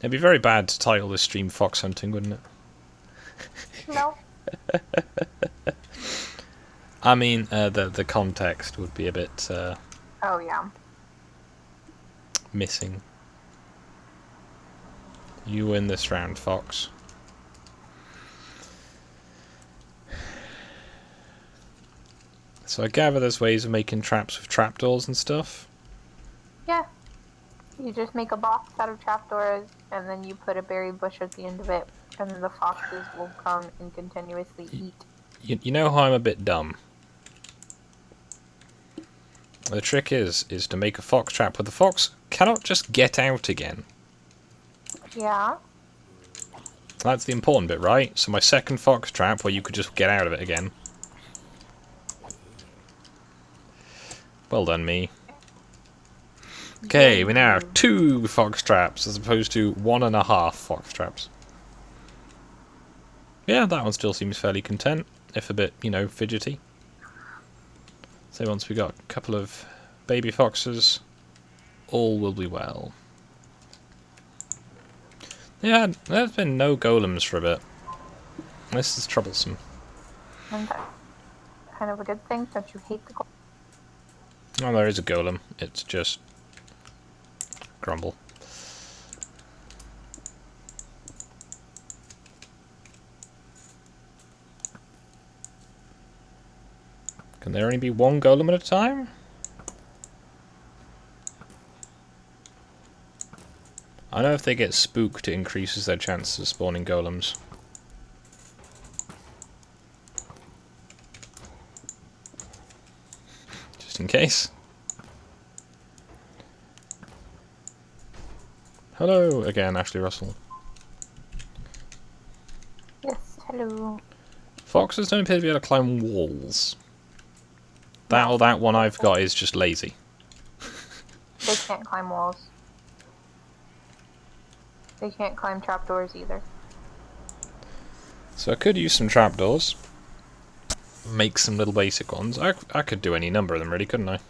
It'd be very bad to title this stream Fox Hunting, wouldn't it? No. I mean, the context would be a bit Oh, yeah. missing. You win this round, Fox. So I gather there's ways of making traps with trapdoors and stuff. Yeah. You just make a box out of trapdoors, and then you put a berry bush at the end of it, and then the foxes will come and continuously eat. You know how I'm a bit dumb. The trick is to make a fox trap where the fox cannot just get out again. Yeah. That's the important bit, right? So my second fox trap where you could just get out of it again. Well done, me. Okay, we now have 2 fox traps as opposed to 1.5 fox traps. Yeah, that one still seems fairly content, if a bit, you know, fidgety. So once we got a couple of baby foxes, all will be well. Yeah, there's been no golems for a bit. This is troublesome. And that's kind of a good thing. Don't you hate the Oh, there is a golem. It's just grumble. Can there only be one golem at a time? I know if they get spooked, it increases their chances of spawning golems. Just in case. Hello again, Ashley Russell. Yes, hello. Foxes don't appear to be able to climb walls. That or that one I've got is just lazy. They can't climb walls. They can't climb trapdoors either. So I could use some trapdoors. Make some little basic ones. I could do any number of them really, couldn't I? Yep.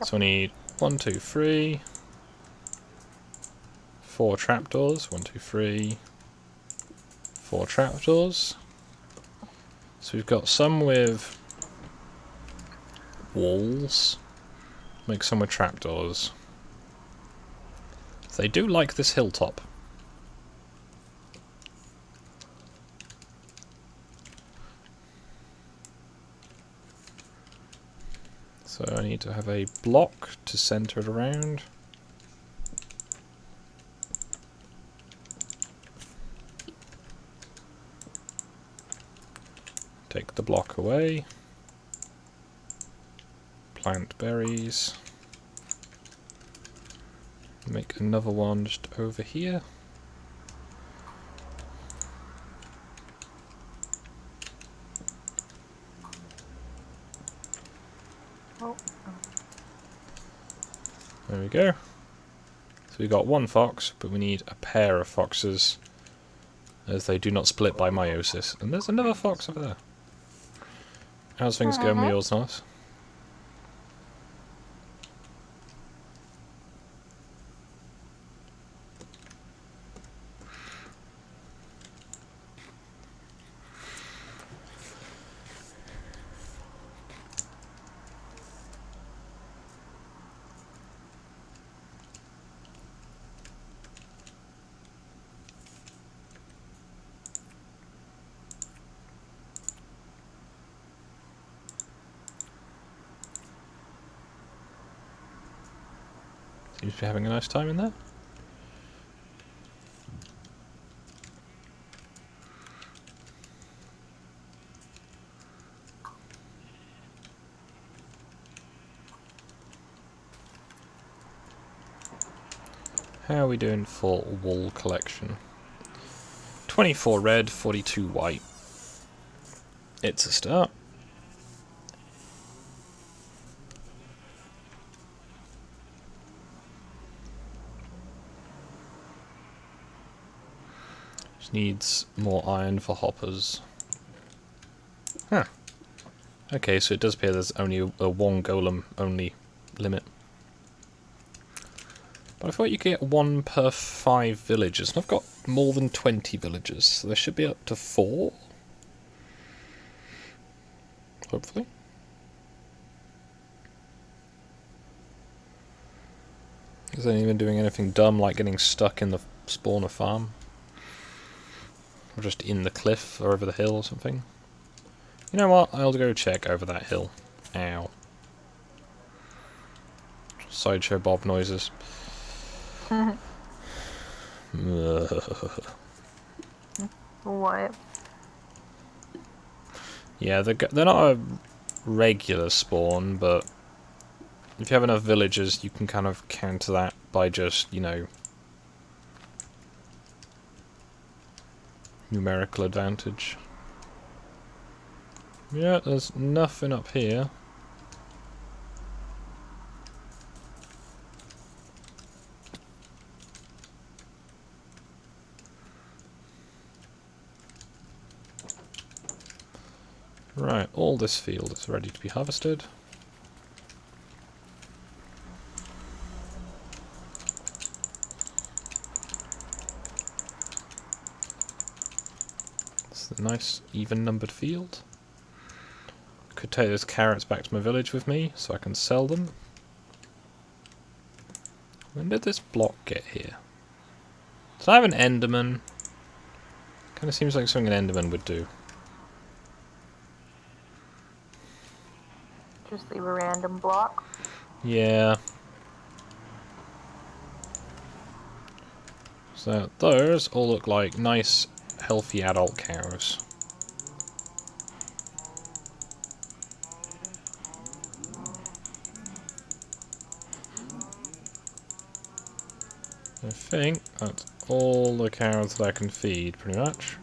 So I need 1, 2, 3... 4 trapdoors. 1, 2, 3... 4 trapdoors. So we've got some with walls. Make some with trapdoors. They do like this hilltop. So I need to have a block to center it around. Take the block away. Plant berries. Make another one just over here. Oh. There we go. So we got one fox, but we need a pair of foxes, as they do not split by meiosis. And there's another fox over there. How's things going with yours, Nice? Seems to be having a nice time in there. How are we doing for wool collection? 24 red, 42 white. It's a start. Just needs more iron for hoppers. Huh. Okay, so it does appear there's only a one golem only limit. But I thought you could get 1 per 5 villagers, and I've got more than 20 villagers, so there should be up to 4. Hopefully. Is anyone doing anything dumb like getting stuck in the spawner farm? Or just in the cliff or over the hill or something? You know what? I'll go check over that hill. Ow. Sideshow Bob noises. What? Yeah, they're not a regular spawn, but if you have enough villagers, you can kind of counter that by just, you know, numerical advantage. Yeah, there's nothing up here. Right, all this field is ready to be harvested. It's a nice, even-numbered field. Could take those carrots back to my village with me, so I can sell them. When did this block get here? Did I have an Enderman? Kind of seems like something an Enderman would do. Just leave a random block. Yeah. So those all look like nice, healthy adult cows. I think that's all the cows that I can feed, pretty much.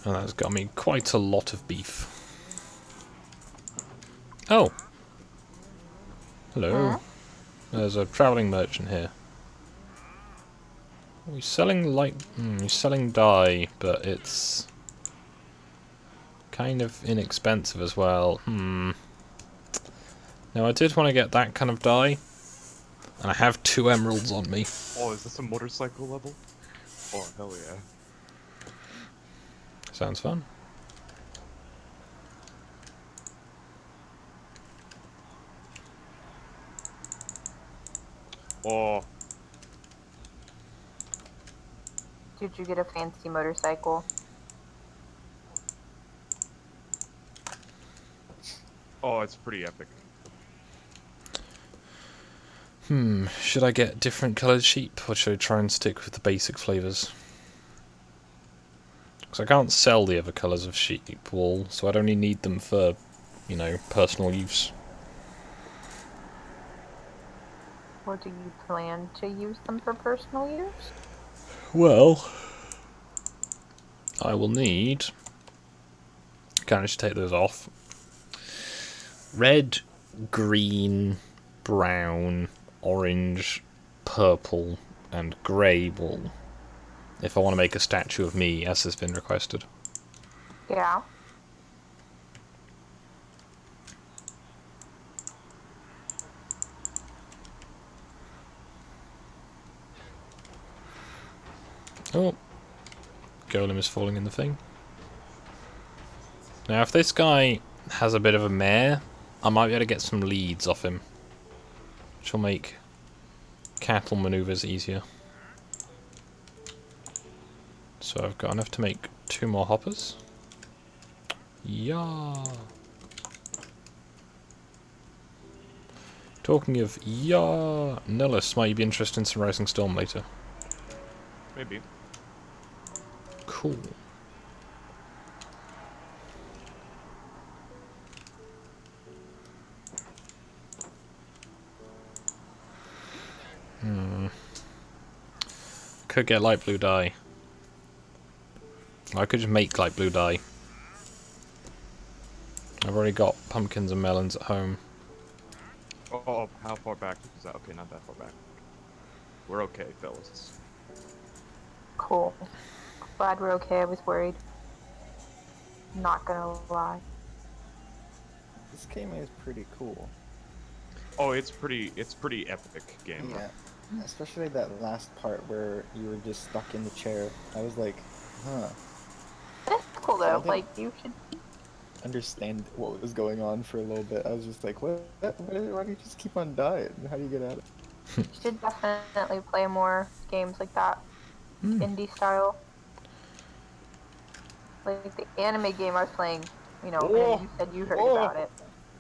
And that's got me quite a lot of beef. Oh! Hello. Huh? There's a travelling merchant here. He's selling he's selling dye, but it's kind of inexpensive as well. Now I did want to get that kind of dye, and I have 2 emeralds on me. Oh, is this a motorcycle level? Oh, hell yeah. Sounds fun. Oh, Did you get a fancy motorcycle? oh, it's pretty epic. Should I get different coloured sheep, or should I try and stick with the basic flavours? Because I can't sell the other colours of sheep wool, so I'd only need them for, you know, personal use. Or do you plan to use them for personal use? Well, I will need... Can't just take those off. Red, green, brown, orange, purple, and grey wool. If I want to make a statue of me, as has been requested. Yeah. Oh. Golem is falling in the thing. Now, if this guy has a bit of a mare, I might be able to get some leads off him. Which will make cattle maneuvers easier. So I've got enough to make 2 more hoppers. Yeah. Talking of yeah, Nillis, might you be interested in some Rising Storm later? Maybe. Cool. Could get light blue dye. I could just make light blue dye. I've already got pumpkins and melons at home. Oh, how far back is that? Okay, not that far back. We're okay, fellas. Cool. Glad we're okay. I was worried. Not gonna lie. This game is pretty cool. Oh, it's pretty epic game. Yeah. Especially that last part where you were just stuck in the chair. I was like, huh. It's cool though. Something- Like, you should. Understand what was going on for a little bit. I was just like, what? Why do you just keep on dying? How do you get out of it? You should definitely play more games like that. Indie style. Like the anime game I was playing, you know, Oh. and you said you heard Oh. about it.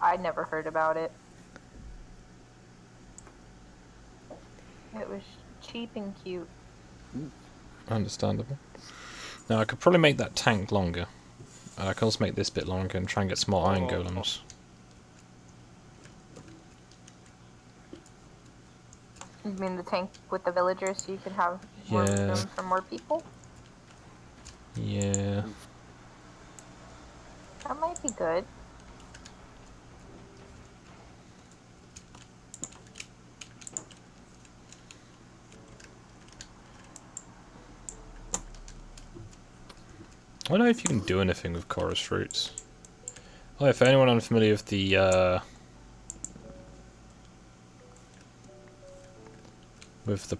I'd never heard about it. It was cheap and cute. Understandable. Now I could probably make that tank longer. And I can also make this bit longer and try and get some more iron golems. You mean the tank with the villagers so you can have more Yeah. room for more people? Yeah. That might be good. I don't know if you can do anything with chorus fruits. Oh, if anyone unfamiliar with the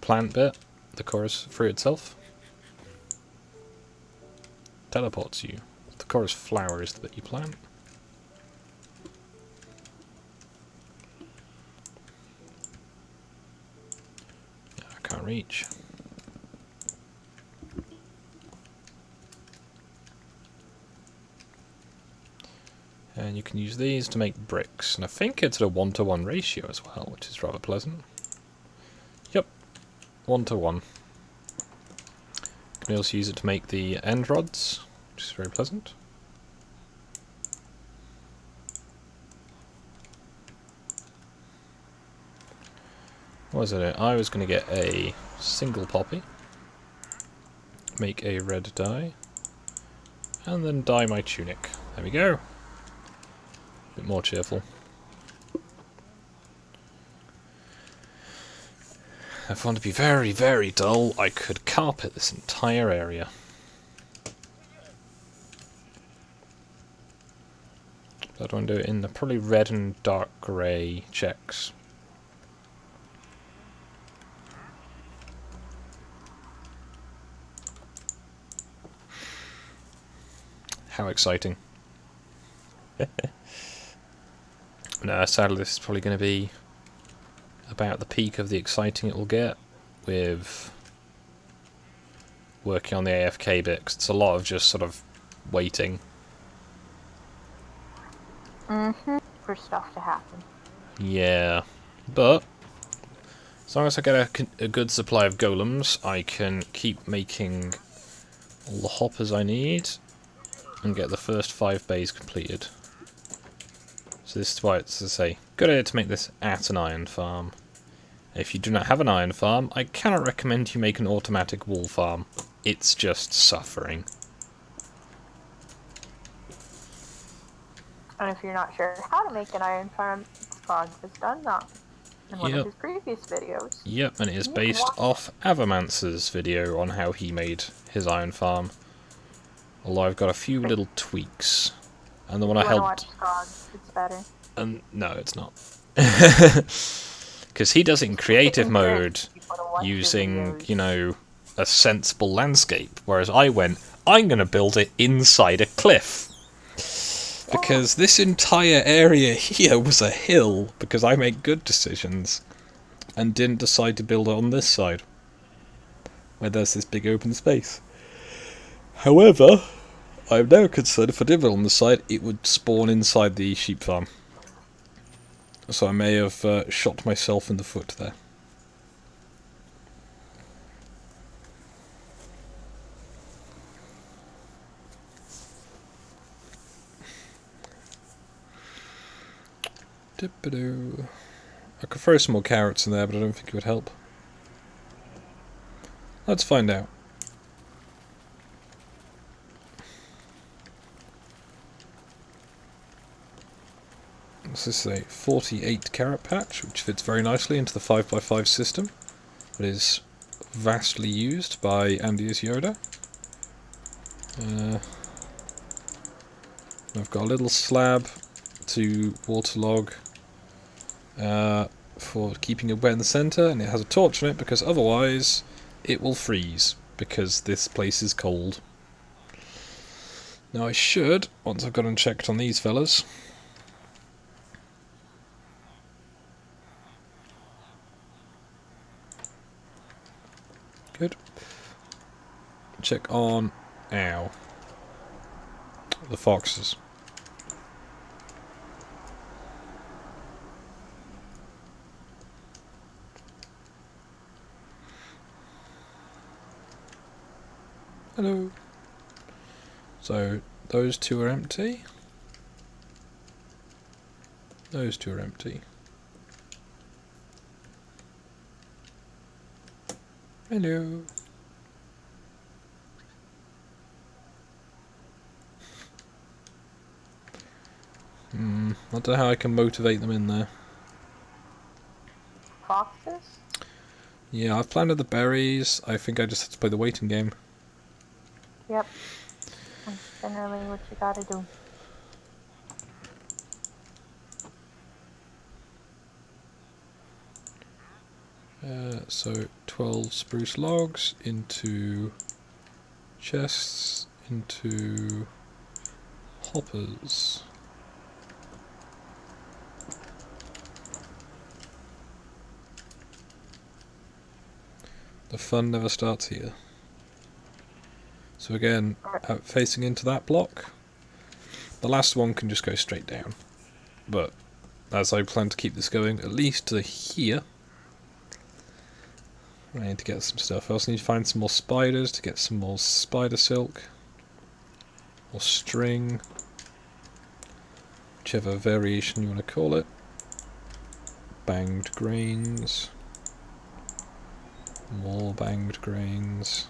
plant bit, the chorus fruit itself teleports you. The chorus flower is the bit you plant. I can't reach. And you can use these to make bricks, and I think it's at a 1-to-1 ratio as well, which is rather pleasant. Yep, 1-to-1. You can also use it to make the end rods, which is very pleasant. What was it? I was going to get a single poppy, make a red dye, and then dye my tunic. There we go. A bit more cheerful. If I want to be very, very dull, I could carpet this entire area. But I want to do it in the probably red and dark grey checks. How exciting. No, sadly this is probably going to be about the peak of the exciting it will get with working on the AFK bit, 'cause it's a lot of just sort of waiting. For stuff to happen. Yeah, but as long as I get a good supply of golems, I can keep making all the hoppers I need and get the first 5 bays completed. So this is why it's, as I say, good idea to make this at an iron farm. If you do not have an iron farm, I cannot recommend you make an automatic wool farm. It's just suffering. And if you're not sure how to make an iron farm, Skog has done that in one of his previous videos. Yep, and it is based off Avamancer's video on how he made his iron farm. Although I've got a few little tweaks. And the one I helped... Watch Skog, it's better. No, it's not. Because he does it in creative mode, using, you know, a sensible landscape. Whereas I went, I'm going to build it inside a cliff. Because this entire area here was a hill, because I make good decisions. And didn't decide to build it on this side, where there's this big open space. However, I'm now concerned if I did build on this side, it would spawn inside the sheep farm. So I may have shot myself in the foot there. Dip-a-doo. I could throw some more carrots in there, but I don't think it would help. Let's find out. This is a 48 carrot patch, which fits very nicely into the 5x5 system. It is vastly used by Andy's Yoda. I've got a little slab to waterlog for keeping it wet in the centre, and it has a torch on it because otherwise it will freeze, because this place is cold. Now I should, once I've got and checked on these fellas, good, check on, ow, the foxes. Hello. So, those two are empty. Those two are empty. Hello. I don't know how I can motivate them in there. Foxes? Yeah, I've planted the berries. I think I just have to play the waiting game. Yep. Generally what you gotta do. So 12 spruce logs into chests, into hoppers. The fun never starts here. So again, facing into that block. The last one can just go straight down. But as I plan to keep this going at least to here, I need to get some stuff. I also need to find some more spiders to get some more spider silk. Or string. Whichever variation you want to call it. Banged grains. More banged grains.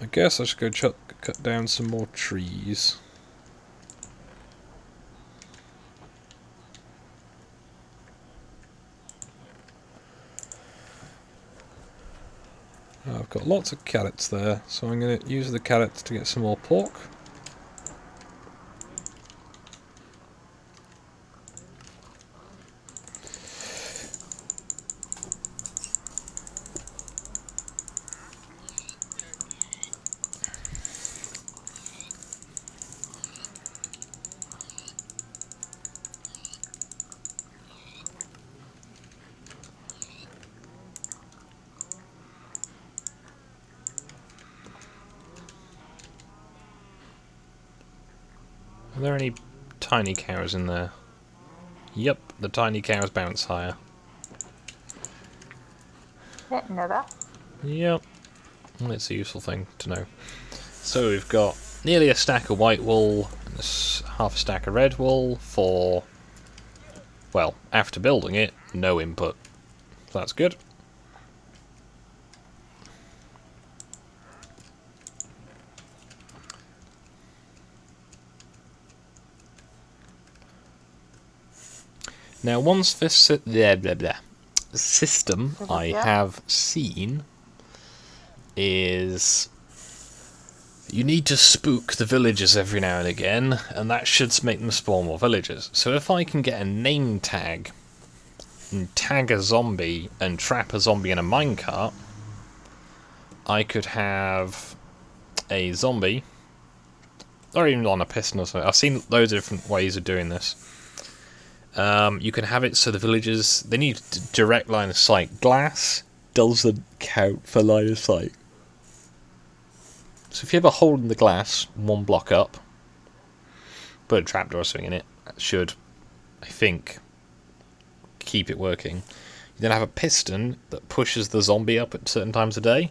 I guess I should go cut down some more trees. I've got lots of carrots there, so I'm going to use the carrots to get some more pork. Are there any tiny cows in there? Yep, the tiny cows bounce higher. Didn't know that. Yep, well, it's a useful thing to know. So we've got nearly a stack of white wool and half a stack of red wool for, well, after building it, no input. So that's good. Now, once this system I have seen is you need to spook the villagers every now and again, and that should make them spawn more villagers. So if I can get a name tag and tag a zombie and trap a zombie in a minecart, I could have a zombie, or even on a piston or something. I've seen loads of different ways of doing this. You can have it so the villagers, they need direct line of sight. Glass doesn't count for line of sight. So if you have a hole in the glass, one block up, put a trapdoor or something in it, that should, I think, keep it working. You then have a piston that pushes the zombie up at certain times of day.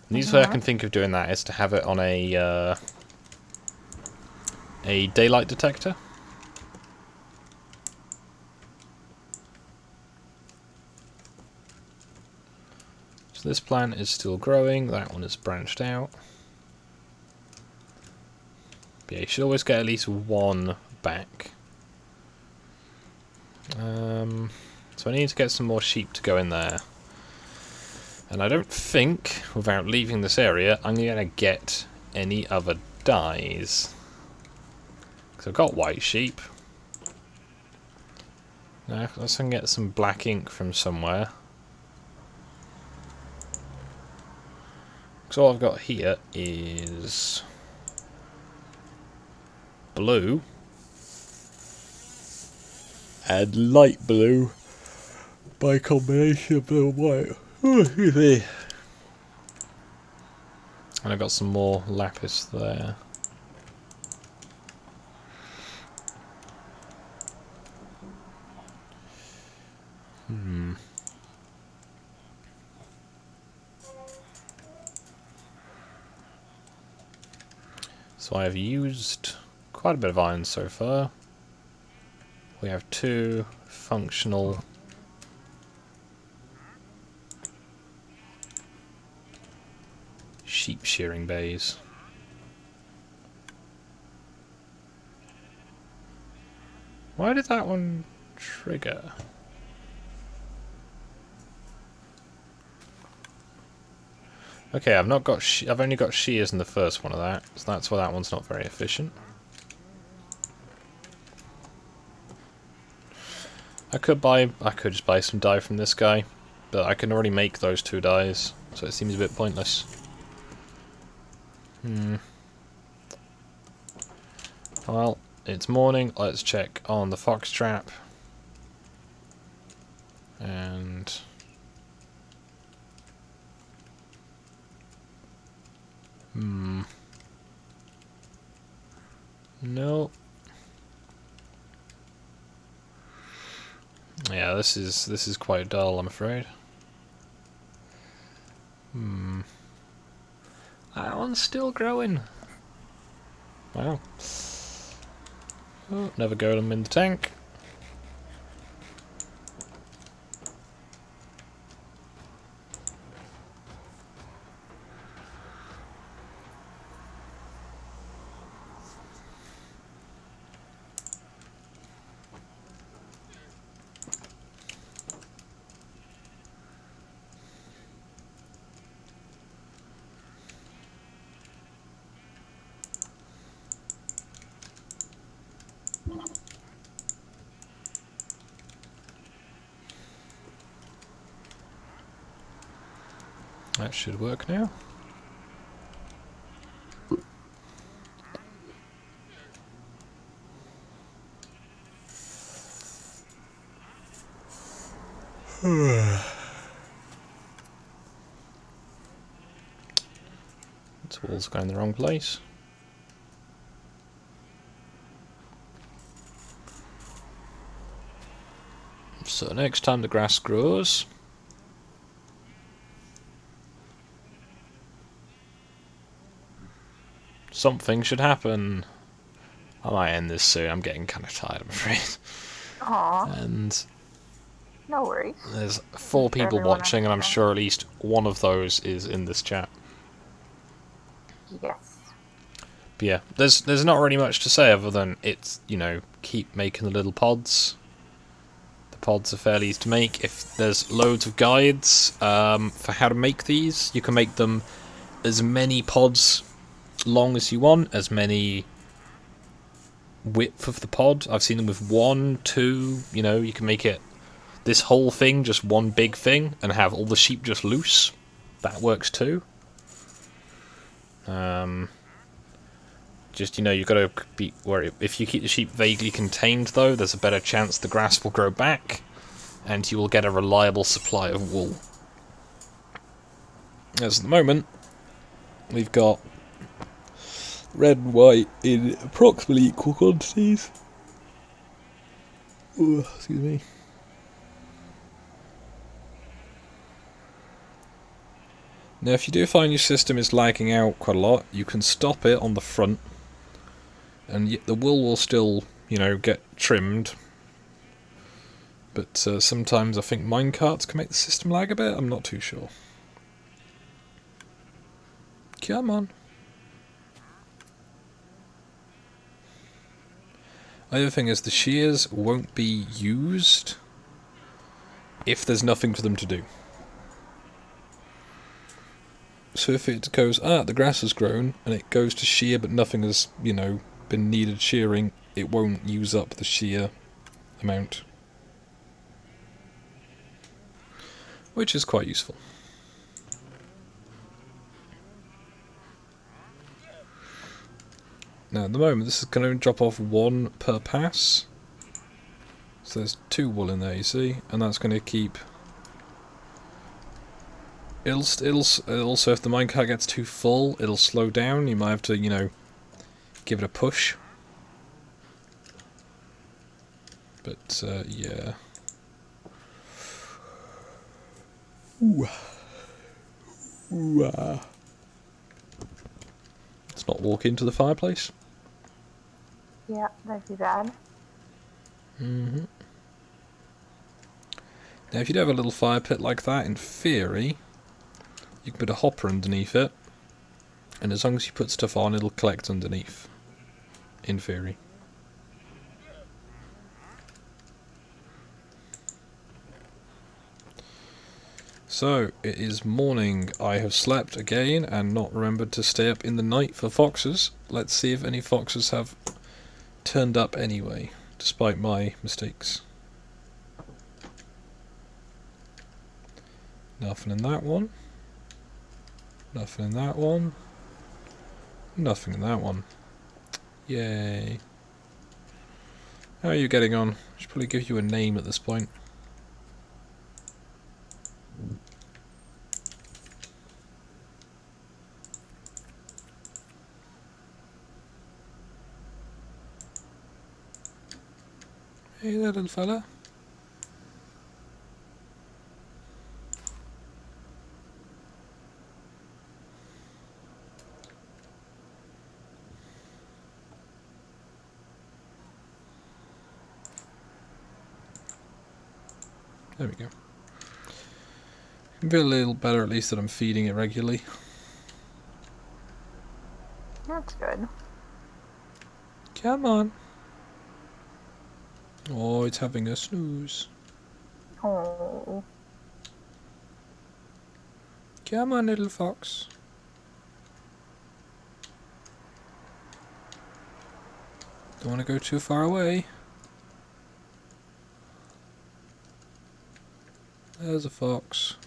And the easiest way I can think of doing that is to have it on a daylight detector. So this plant is still growing, that one is branched out. But yeah, you should always get at least one back. So I need to get some more sheep to go in there. And I don't think, without leaving this area, I'm going to get any other dyes. Because I've got white sheep. Now, let's get some black ink from somewhere. So all I've got here is blue and light blue by combination of blue and white. And I've got some more lapis there. So I have used quite a bit of iron so far. We have 2 functional sheep shearing bays. Why did that one trigger? Okay, I've not got. I've only got shears in the first one of that, so that's why that one's not very efficient. I could just buy some dye from this guy, but I can already make those 2 dyes, so it seems a bit pointless. Well, it's morning. Let's check on the fox trap. And no. Yeah, this is quite dull, I'm afraid. That one's still growing. Wow. Oh, never got them in the tank. That should work now. Tool's going in the wrong place. So next time the grass grows, something should happen. I might end this soon. I'm getting kind of tired, I'm afraid. Aww. And No worries. there's 4 people watching, and I'm sure at least one of those is in this chat. Yes. But yeah, there's not really much to say other than it's, you know, keep making the little pods. The pods are fairly easy to make. If there's loads of guides for how to make these, you can make them as many pods long as you want, as many width of the pod. I've seen them with 1, 2, you know, you can make it this whole thing just one big thing and have all the sheep just loose. That works too. Just, you know, you've got to be worried. If you keep the sheep vaguely contained, though, there's a better chance the grass will grow back, and you will get a reliable supply of wool. As at the moment, we've got red and white in approximately equal quantities. Ooh, excuse me. Now, if you do find your system is lagging out quite a lot, you can stop it on the front, and the wool will still, you know, get trimmed. But sometimes I think minecarts can make the system lag a bit. I'm not too sure. Come on. The other thing is the shears won't be used if there's nothing for them to do. So if it goes, the grass has grown, and it goes to shear but nothing has, you know, been needed shearing, it won't use up the shear amount. Which is quite useful. Now at the moment this is going to drop off 1 per pass. So there's 2 wool in there, you see, and that's going to keep... It'll also, if the minecart gets too full, it'll slow down. You might have to, you know, give it a push. But, yeah. Ooh. Ooh, Let's not walk into the fireplace. Yeah, that'd be bad. Mm-hmm. Now, if you'd have a little fire pit like that, in theory, you can put a hopper underneath it, and as long as you put stuff on, it'll collect underneath. In theory. So, it is morning. I have slept again and not remembered to stay up in the night for foxes. Let's see if any foxes have turned up anyway, despite my mistakes. Nothing in that one. Nothing in that one. Nothing in that one. Yay. How are you getting on? I should probably give you a name at this point. Hey there, little fella. There we go. Can feel a little better at least that I'm feeding it regularly. That's good. Come on. Oh, it's having a snooze. Oh. Come on, little fox. Don't want to go too far away. There's a fox.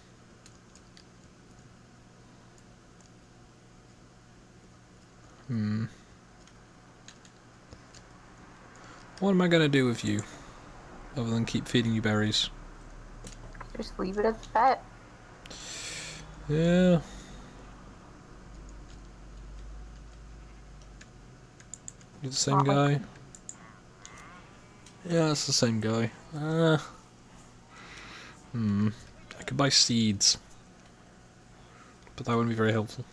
What am I going to do with you? Other than keep feeding you berries. Just leave it as a pet. Yeah. You the same guy? Yeah, it's the same guy. I could buy seeds. But that wouldn't be very helpful.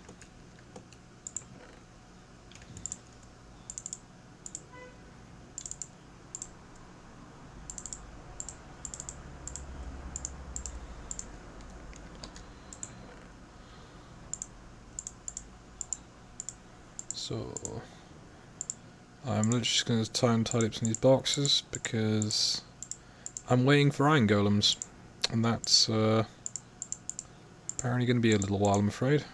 So, I'm literally just going to try and tidy up some of these boxes because I'm waiting for iron golems, and that's apparently going to be a little while, I'm afraid.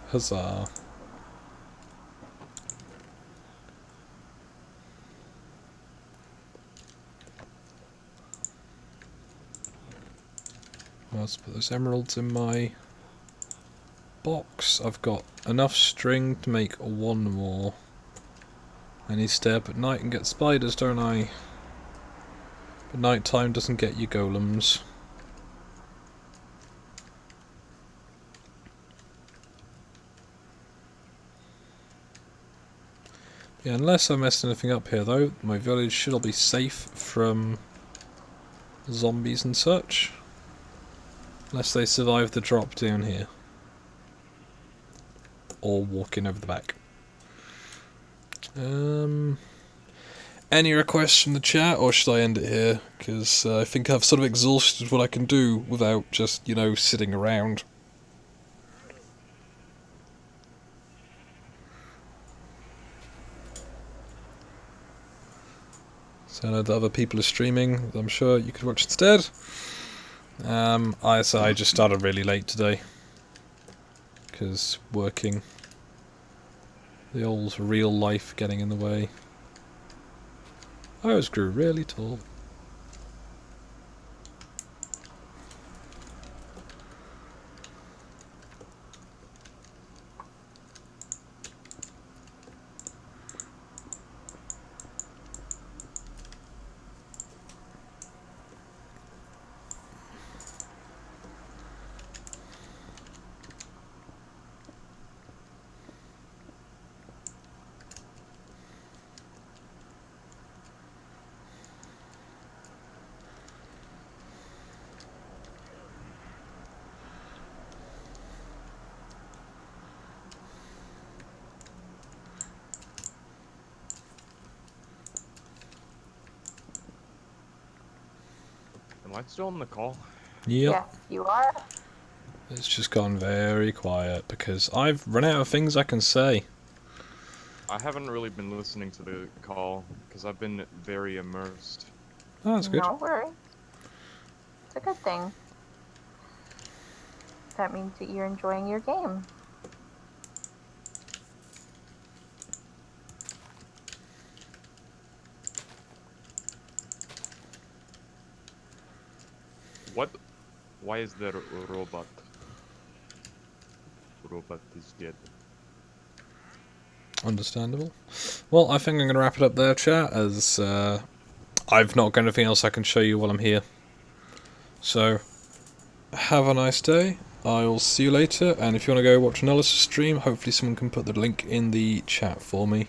Huzzah. Let's put those emeralds in my box. I've got enough string to make one more. I need to stay up at night and get spiders, don't I? But night time doesn't get you golems. Yeah, unless I messed anything up here though, my village should all be safe from zombies and such. Unless they survive the drop down here. Or walking over the back. Any requests from the chat, or should I end it here? Because I think I've sort of exhausted what I can do without just, you know, sitting around. So I know that other people are streaming, I'm sure you could watch instead. I just started really late today. Because working. The old real life getting in the way. I always grew really tall. Am I still on the call? Yep. Yes, you are. It's just gone very quiet because I've run out of things I can say. I haven't really been listening to the call because I've been very immersed. Oh, that's good. No worries. It's a good thing. That means that you're enjoying your game. What? Why is there a robot? Robot is dead. Understandable. Well, I think I'm going to wrap it up there, chat, as I've not got anything else I can show you while I'm here. So, have a nice day. I'll see you later, and if you want to go watch an Analysis stream, hopefully someone can put the link in the chat for me.